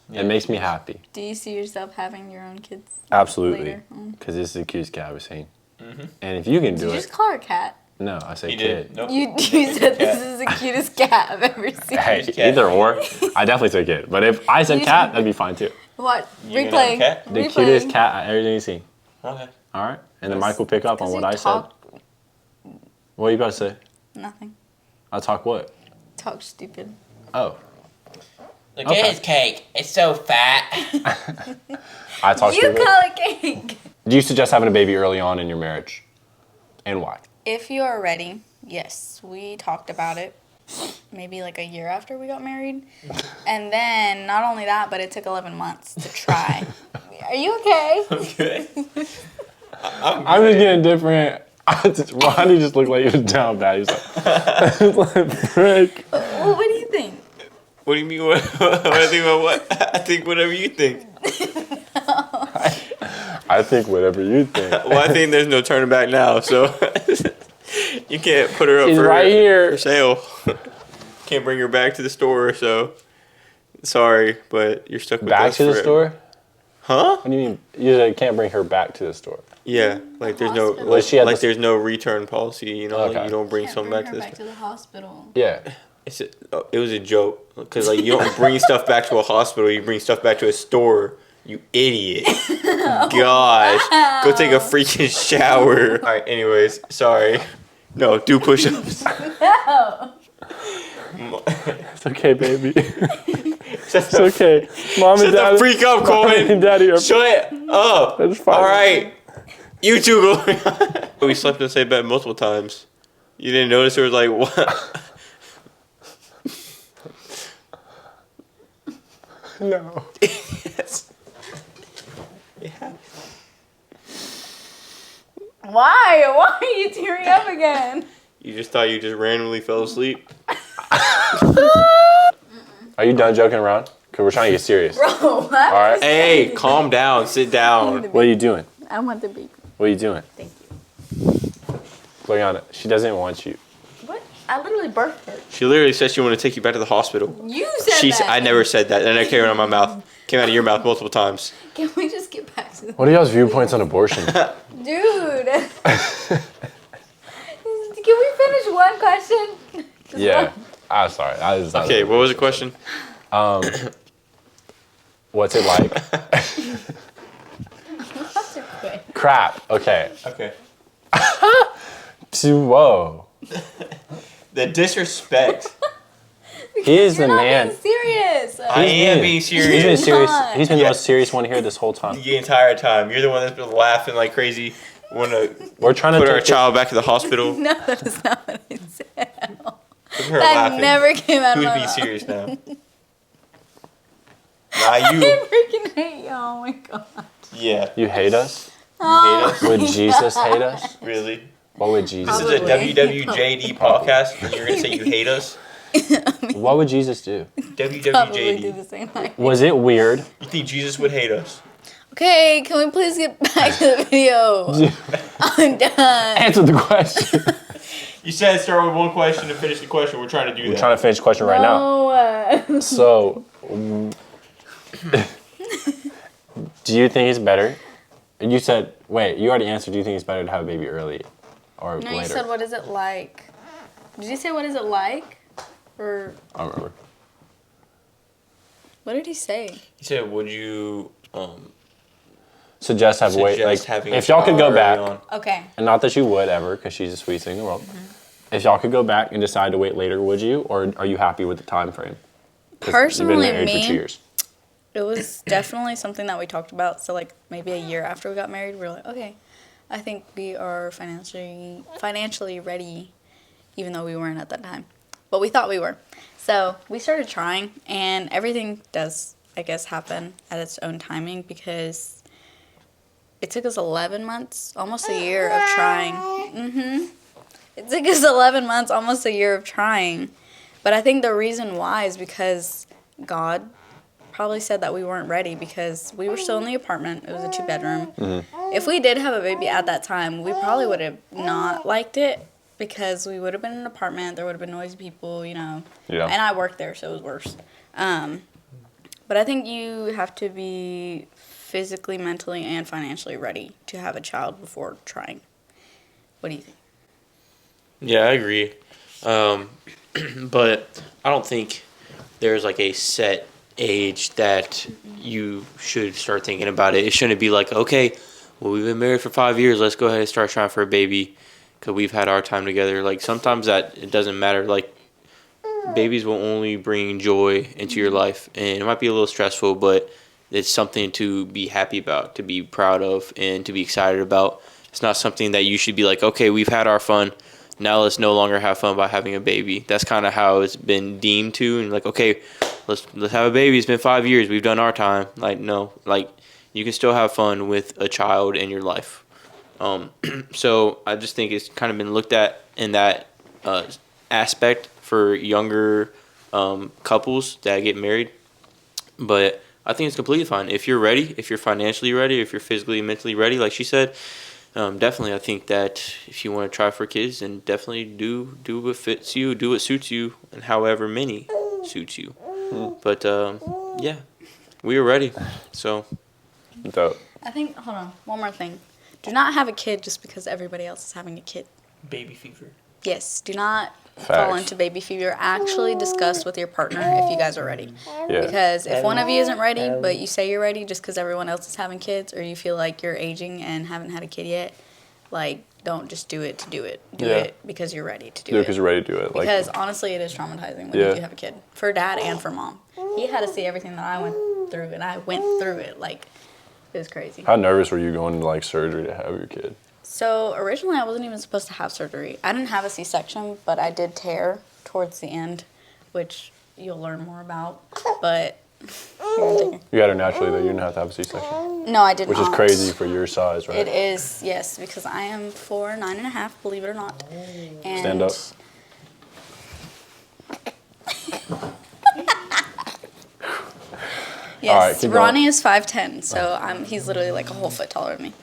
Yeah. It makes me happy. Do you see yourself having your own kids? Absolutely. Later. Because this is the cutest cat I've ever seen. And if you can Did do you it, just call her cat? no, I say He kid. did. Nope. You said this is the cutest cat I've ever seen. Hey, Cat. either or. I definitely say kid. But if I said You cat, said- that'd be fine too. What? You gonna Replay. have a cat? The Replay. cutest cat I ever seen. Okay. All right, and then Mike will pick up on 'Cause what you I said. talk- What are you about to say? Nothing. I talk what? Talk stupid. Oh, Look Okay. at his cake. It's so fat. I talk You stupid. call it cake. Do you suggest having a baby early on in your marriage, and why? If you are ready, yes. We talked about it maybe like a year after we got married. And then not only that, but it took 11 months to try. Are you okay? Okay. I'm just getting different. Ronnie just looked like he was down bad. He was like, frick. Well, what do you think? What do you mean? What I think about what? I think whatever you think. I think whatever you think. Well, I think there's no turning back now, so you can't put her up She's for, right here. for sale. Can't bring her back to the store, so sorry, but you're stuck with Back us to the forever. store? Huh? What do you mean? You can't bring her back to the store. Yeah, like there's no Hospital. Was she at like the- there's no return policy. You know, Okay. like you don't bring Can't something bring back her to the back store. to the hospital. Yeah. It was a joke because like you don't bring stuff back to a hospital. You bring stuff back to a store. You idiot. Gosh, go take a freaking shower. All right. Anyways, sorry. No, do push-ups. No. It's okay, baby. It's okay. Mom and Shut the Dad. freak up, Mom Coleman. and Daddy are. Shut up. That's fine. All right. You two go. We slept in the same bed multiple times. You didn't notice there was like what? No. Yes. Yeah. Why? Why are you tearing up again? You just thought you just randomly fell asleep? Are you done joking around? Because we're trying to get serious. Bro, what? All right. Hey, calm down. Sit down. What are you doing? I want the baby. What are you doing? Thank you. Look, she doesn't want you. What? I literally birthed her. She literally said she wanted to take you back to the hospital. You said that. I never said that. And that came out of my mouth. Came out of your mouth multiple times. Can we just get back to the... What are y'all's viewpoints on abortion? Dude. Can we finish one question? Just Yeah. one. I'm sorry. Okay, what was the question? What's it like? That's a quick. Crap. Okay. Okay. Whoa. The disrespect. He is You're the not man. being serious. I am being He's been serious serious. not. He's been the most serious one here this whole time. the entire time. You're the one that's been laughing like crazy. Want to We're trying to put our take child back to the hospital. No, that is not what I said. Look at her That laughing. never came out of Who's my being mouth. serious now? Nah, I you. freaking hate you. Oh my god. Yeah. You hate us? You hate us? Would Jesus hate us? Really? What would Jesus This is a Probably. WWJD podcast, and you're gonna say you hate us? What would Jesus do? Probably do WWJD. the same thing. Was it weird? You think Jesus would hate us? Okay, can we please get back to the video? I'm done. Answer the question. You said start with one question and finish the question. We're trying to do We're that. trying to finish the question right now. No. So, do you think it's better? You said, wait, you already answered, do you think it's better to have a baby early or No, later? you said, what is it like? Did you say, what is it like? Or, I don't remember. what did he say? He said, would you Suggest suggest like, having a if y'all could child go early back, on? Okay. and not that you would ever, because she's the sweetest thing in the world. Mm-hmm. If y'all could go back and decide to wait later, would you? Or are you happy with the time frame? 'Cause Personally, you've been married me, for 2 years. it was definitely something that we talked about. So, like, maybe a year after we got married, we were like, okay, I think we are financially ready, even though we weren't at that time. But we thought we were. So, we started trying, and everything does, I guess, happen at its own timing because it took us 11 months, almost a year of trying. It took us 11 months, almost a year of trying. But I think the reason why is because God probably said that we weren't ready because we were still in the apartment. It was a 2-bedroom. If we did have a baby at that time, we probably would have not liked it because we would have been in an apartment. There would have been noisy people, you know. Yeah. And I worked there, so it was worse. But I think you have to be physically, mentally, and financially ready to have a child before trying. What do you think? Yeah, I agree. But I don't think there's like a set age that you should start thinking about it. It shouldn't be like, okay, well, we've been married for 5 years. Let's go ahead and start trying for a baby because we've had our time together. Like sometimes that it doesn't matter. Like babies will only bring joy into your life, and it might be a little stressful, but it's something to be happy about, to be proud of, and to be excited about. It's not something that you should be like, okay, we've had our fun. Now let's no longer have fun by having a baby. That's kind of how it's been deemed to, and like, okay, let's have a baby. It's been 5 years. We've done our time. Like, no, like you can still have fun with a child in your life. So I just think it's kind of been looked at in that aspect for younger couples that get married. But I think it's completely fine. If you're ready, if you're financially ready, if you're physically and mentally ready, like she said, definitely I think that if you want to try for kids, then definitely do what fits you, do what suits you, and however many suits you. But yeah, we were ready. So Dope. I think, hold on, one more thing. Do not have a kid just because everybody else is having a kid. baby fever. Yes, do not fall Facts. into baby fever. Actually discuss with your partner if you guys are ready. Yeah. Because if one of you isn't ready, but you say you're ready just because everyone else is having kids, or you feel like you're aging and haven't had a kid yet, like, don't just do it to do it. Do Yeah. it because you're ready to do Do it it. because you're ready to do it. Like, Because honestly, it is traumatizing when Yeah. you do have a kid. For dad and for mom. He had to see everything that I went through, and I went through it. Like, it was crazy. how nervous were you going into like surgery to have your kid? So originally I wasn't even supposed to have surgery. I didn't have a C-section, but I did tear towards the end, which you'll learn more about. But You had her naturally though. You didn't have to have a C-section, no, I did which not. is crazy for your size, right? It is, yes, because I am 4'9.5", believe it or not. And Stand up. Yes, All right, keep going. Ronnie is 5'10", so he's literally like a whole foot taller than me.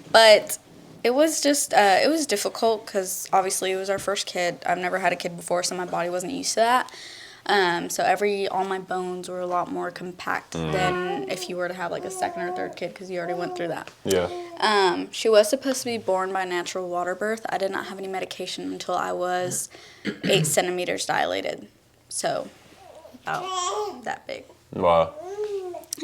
But it was just, it was difficult because obviously it was our first kid. I've never had a kid before, so my body wasn't used to that. So all my bones were a lot more compact than if you were to have like a second or third kid because you already went through that. Yeah. She was supposed to be born by natural water birth. I did not have any medication until I was 8 centimeters dilated. So, about that big. Wow.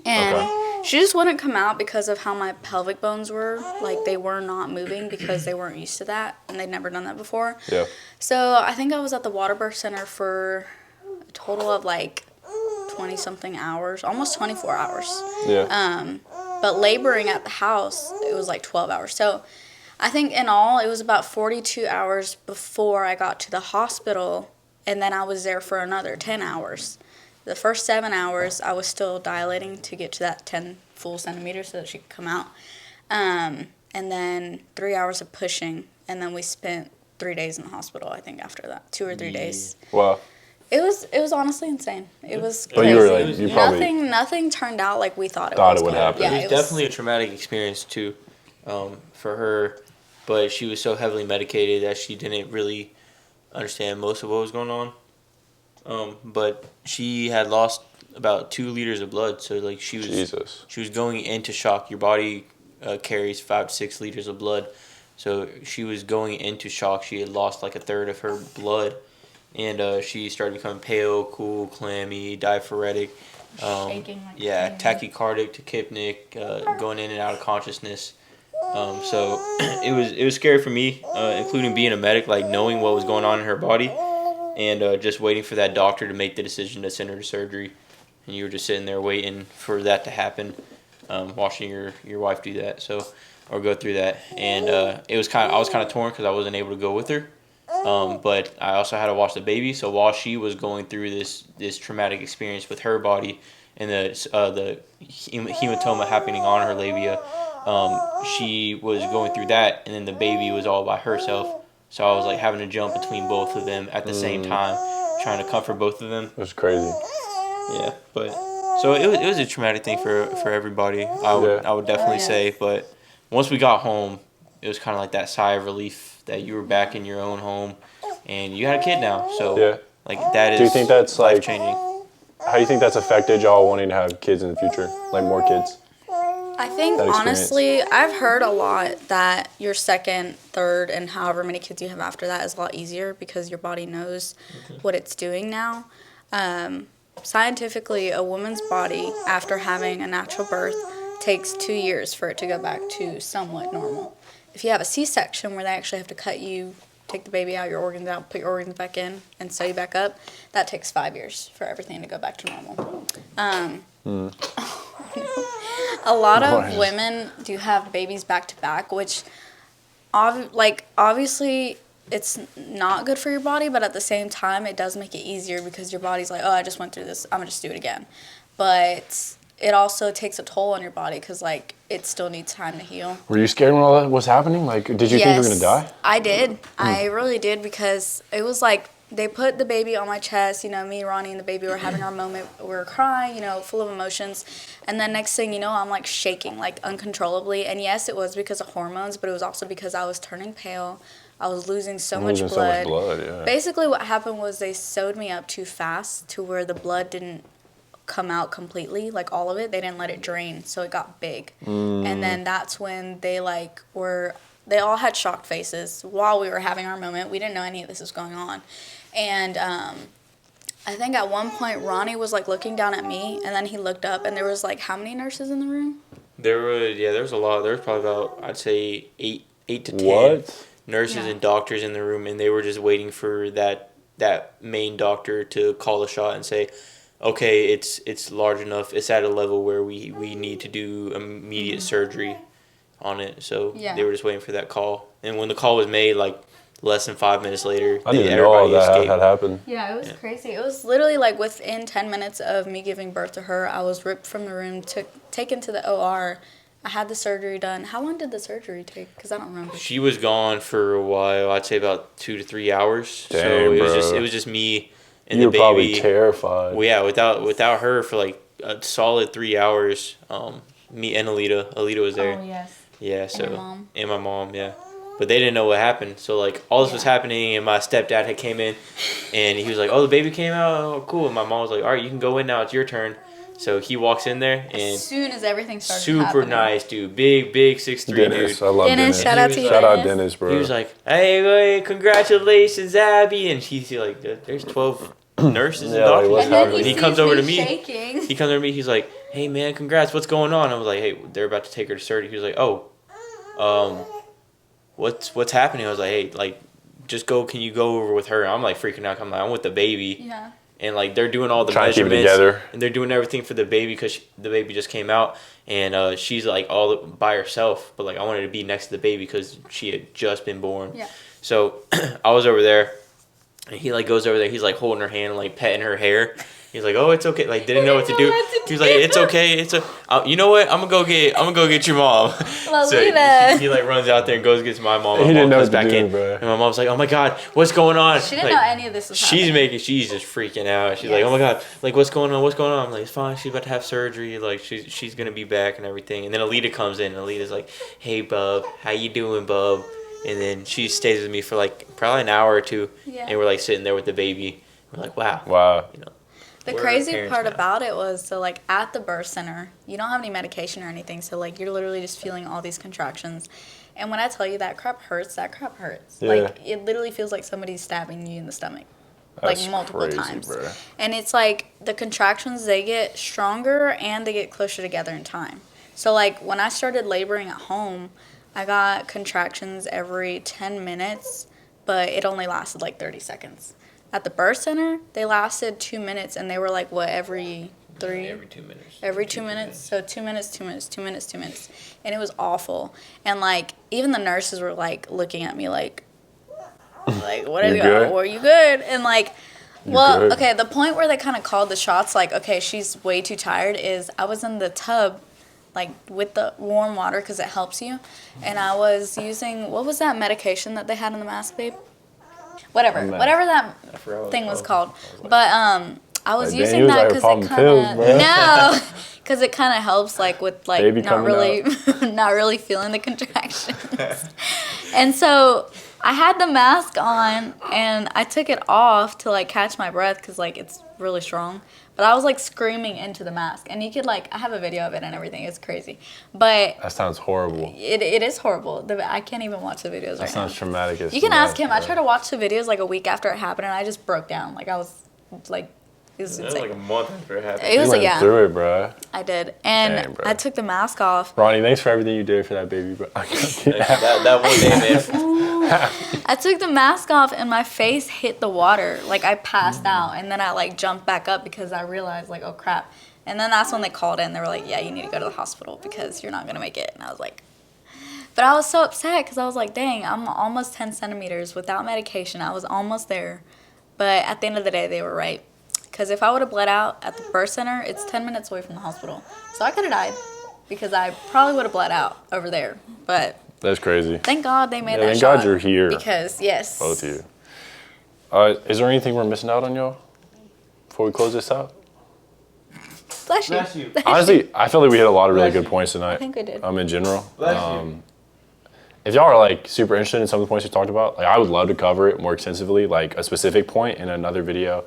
And she just wouldn't come out because of how my pelvic bones were. Like, they were not moving because they weren't used to that, and they'd never done that before. Yeah. So, I think I was at the water birth center for a total of, like, 20-something hours, almost 24 hours. Yeah. But laboring at the house, it was, like, 12 hours. So, I think in all, it was about 42 hours before I got to the hospital, and then I was there for another 10 hours. The first 7 hours, I was still dilating to get to that 10 full centimeters so that she could come out. And then 3 hours of pushing, and then we spent 3 days in the hospital, I think, after that. 2 or 3 days. Wow. It was honestly insane. It was But crazy. you were like, you probably Nothing turned out like we thought it thought was it would gonna. happen. Yeah, It was definitely a traumatic experience too, for her. But she was so heavily medicated that she didn't really understand most of what was going on. But she had lost about 2 liters of blood, so like she was going into shock. Your body carries 5 to 6 liters of blood, so she was going into shock. She had lost like a third of her blood, and she started becoming pale, cool, clammy, diaphoretic. Shaking like Tachycardic, tachypnic, going in and out of consciousness. So it was scary for me, including being a medic, like knowing what was going on in her body, and just waiting for that doctor to make the decision to send her to surgery. And you were just sitting there waiting for that to happen, watching your wife do that, or go through that. And I was kind of torn because I wasn't able to go with her. But I also had to watch the baby. So while she was going through this traumatic experience with her body and the hematoma happening on her labia, she was going through that, and then the baby was all by herself. So I was like having to jump between both of them at the same time, trying to comfort both of them. It was crazy. Yeah, but so it was a traumatic thing for everybody. I would definitely say. But once we got home, it was kind of like that sigh of relief that you were back in your own home, and you had a kid now. So like that is. Do you think that's life like changing? How do you think that's affected y'all wanting to have kids in the future, like more kids? I think, That experience. honestly, I've heard a lot that your second, third, and however many kids you have after that is a lot easier because your body knows what it's doing now. Scientifically, a woman's body, after having a natural birth, takes 2 years for it to go back to somewhat normal. If you have a C-section where they actually have to cut you, take the baby out, your organs out, put your organs back in, and sew you back up, that takes 5 years for everything to go back to normal. A lot of women do have babies back to back, which, obviously, it's not good for your body, but at the same time, it does make it easier because your body's like, oh, I just went through this, I'm gonna just do it again. But it also takes a toll on your body because, like, it still needs time to heal. Were you scared when all that was happening? Like, did you think you were gonna die? I did. I really did because it was like they put the baby on my chest. Me, Ronnie, and the baby were having our moment. We were crying, full of emotions. And then next thing you know, I'm like shaking, like uncontrollably. And yes, it was because of hormones, but it was also because I was turning pale. I was losing so much blood. Yeah. Basically, what happened was they sewed me up too fast to where the blood didn't come out completely, like all of it. They didn't let it drain, so it got big. And then that's when they they all had shocked faces while we were having our moment. We didn't know any of this was going on. And I think at one point Ronnie was like looking down at me, and then he looked up, and there was like how many nurses in the room? There was a lot. There was probably about, I'd say, 8 to 10 What? nurses and doctors in the room, and they were just waiting for that main doctor to call a shot and say, okay, it's large enough, it's at a level where we need to do immediate surgery on it. So they were just waiting for that call. And when the call was made, like less than 5 minutes later, I didn't know all that had happened. Yeah, it was crazy. It was literally like within 10 minutes of me giving birth to her, I was ripped from the room, taken to the OR. I had the surgery done. How long did the surgery take? Because I don't remember. She was gone for a while. I'd say about 2 to 3 hours. Dang, so bro. it was just me and You the were baby. probably terrified. Well, yeah, without her for like a solid 3 hours. Me and Alita was there. Oh, yes. Yeah, so your mom. and my mom, yeah. But they didn't know what happened. So like all this was happening, and my stepdad had came in, and he was like, "Oh, the baby came out. Oh, cool." And my mom was like, "All right, you can go in now. It's your turn." So he walks in there, and As soon as everything started super happening. nice dude, big 6'3" Dennis, dude. I love Dennis, Dennis. shout out to you, Shout out Dennis. Dennis, bro. He was like, "Hey, congratulations, Abby!" And she's like, "There's 12 nurses and Yeah, like, doctors." what's And then happening? he He comes sees over me to me. shaking. He comes over to me. He's like, "Hey man, congrats. What's going on?" I was like, "Hey, they're about to take her to surgery." He was like, "Oh, what's happening?" I was like, "Hey, like, just go. Can you go over with her?" I'm like freaking out. I'm like, I'm with the baby, Yeah. and like they're doing all the Trying to keep it measurements, together. and they're doing everything for the baby because the baby just came out, and she's like all by herself. But like I wanted to be next to the baby because she had just been born. Yeah. So I was over there, and he like goes over there. He's like holding her hand, and, like petting her hair. He's like, "Oh, it's okay." Like didn't know what to do. He was like, "It's okay. You know what? I'm gonna go get your mom." So Lolita. he like runs out there and goes gets my mom. My He didn't mom know comes what to back do, in, bro. and my mom's like, "Oh my god, what's going on?" She didn't Like, know any of this was happening. she's just freaking out. She's Yes. like, "Oh my god, like what's going on? What's going on?" I'm like, "It's fine. She's about to have surgery. Like she's gonna be back and everything." And then Alita comes in. And Alita's like, "Hey, bub, how you doing, bub?" And then she stays with me for like probably an hour or two, Yeah. and we're like sitting there with the baby. We're like, "Wow, Wow. you know." The We're crazy parents part now. about it was, so like at the birth center, you don't have any medication or anything, so like you're literally just feeling all these contractions. And when I tell you that crap hurts, that crap hurts. Yeah. Like it literally feels like somebody's stabbing you in the stomach. That's like multiple crazy, times. bro. And it's like the contractions, they get stronger and they get closer together in time. So like when I started laboring at home, I got contractions every 10 minutes, but it only lasted like 30 seconds. At the birth center, they lasted 2 minutes, and they were like, what, every 3? Every 2 minutes. Every 2 minutes. So 2 minutes, 2 minutes, 2 minutes, 2 minutes. And it was awful. And, like, even the nurses were, like, looking at me like what are You you, good? were you good? And, like, well, good? okay, the point where they kind of called the shots, like, okay, she's way too tired, is I was in the tub, like, with the warm water because it helps you. And I was using, what was that medication that they had in the mask, babe? Whatever that thing was called. But I was Like, using Daniel was that out here because popping it pills, kind bro. of no, because it kind of helps like with like Baby not coming really not really feeling the contractions. And so I had the mask on and I took it off to like catch my breath because like it's really strong. But But I was like screaming into the mask, and you could like, I have a video of it and everything. It's crazy, but That sounds horrible. it is horrible. I can't even watch the videos That right now. sounds traumatic. As You can ask him. I bro. tried to watch the videos like a week after it happened, and I just broke down. Like I was like, it was insane. like a month after it happened. It was You like, went yeah, through it, bro. I did, and Dang, bro. I took the mask off. Ronnie, thanks for everything you did for that baby, bro. that one day, man. I took the mask off, and my face hit the water. Like I passed out, and then I like jumped back up because I realized like, oh crap. And then that's when they called in. They were like, yeah, you need to go to the hospital because you're not gonna make it. And I was like, but I was so upset because I was like, dang, I'm almost 10 centimeters without medication. I was almost there. But at the end of the day, they were right. Because if I would have bled out at the birth center, it's 10 minutes away from the hospital. So I could have died because I probably would have bled out over there. But That's crazy. thank God they made that Thank shot. God you're here. Because, yes. Both of you. Is there anything we're missing out on, y'all? Before we close this out? Bless you. Bless you. Honestly, I feel like we hit a lot of really Bless good points tonight. I think we did. In general. Bless you. If y'all are like super interested in some of the points we talked about, like I would love to cover it more extensively, like a specific point in another video.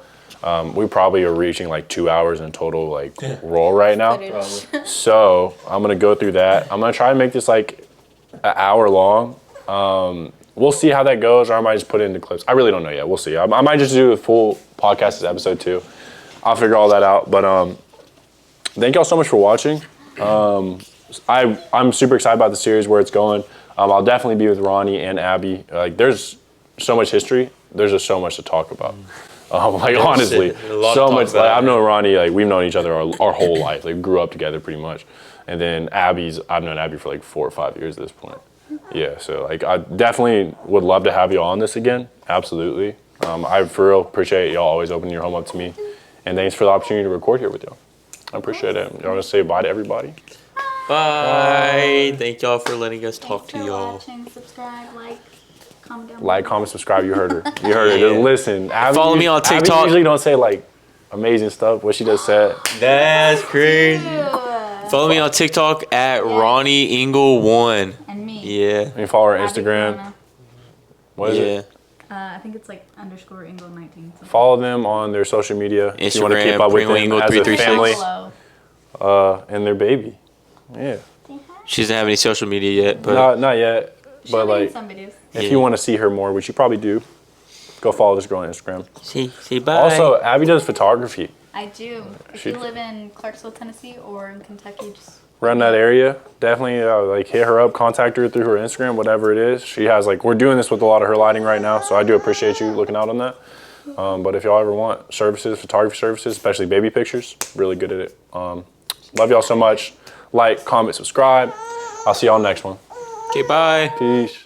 We probably are reaching like 2 hours in total like roll right now. Footage. So I'm gonna go through that. I'm gonna try to make this like an hour long. We'll see how that goes, or I might just put it into clips. I really don't know yet. We'll see. I might just do a full podcast as episode 2. I'll figure all that out. But thank y'all so much for watching. I'm super excited about the series, where it's going. I'll definitely be with Ronnie and Abby. Like, there's so much history. There's just so much to talk about. Like, honestly, a lot to so talk much. about. Like, I've known Ronnie. Like, we've known each other our whole life. Like, grew up together pretty much. And then I've known Abby for like 4 or 5 years at this point. Yeah. So like, I definitely would love to have you on this again. Absolutely. I for real appreciate y'all always opening your home up to me. And thanks for the opportunity to record here with y'all. I appreciate it. Y'all want to say bye to everybody? Bye. Thank y'all for letting us talk Thanks to for y'all. watching. Subscribe, like, comment down Like, below. comment, subscribe. You heard her. You heard her. Just listen. Abby, Follow me on Abby TikTok. usually don't say like amazing stuff. What she just said. That's crazy. Ew. Follow me on TikTok at Ronnie Ingle 1. And me. Yeah. You can follow her Abby Instagram. Corona. What is Yeah. it? I think it's like _ Ingle 19. Follow them on their social media if you want to Instagram, keep up with Pringle them Ingle as a 336. family and their baby. Yeah. She doesn't have any social media yet, but Not yet. But like, some videos. if you want to see her more, which you probably do, go follow this girl on Instagram. say bye. Also, Abby does photography. I do. If She- you live in Clarksville, Tennessee, or in Kentucky, just Around that area, definitely like hit her up, contact her through her Instagram, whatever it is. She has like, we're doing this with a lot of her lighting right now, so I do appreciate you looking out on that. But if y'all ever want services, photography services, especially baby pictures, really good at it. Love y'all so much. Like, comment, subscribe. I'll see y'all next one. Okay, bye. Peace.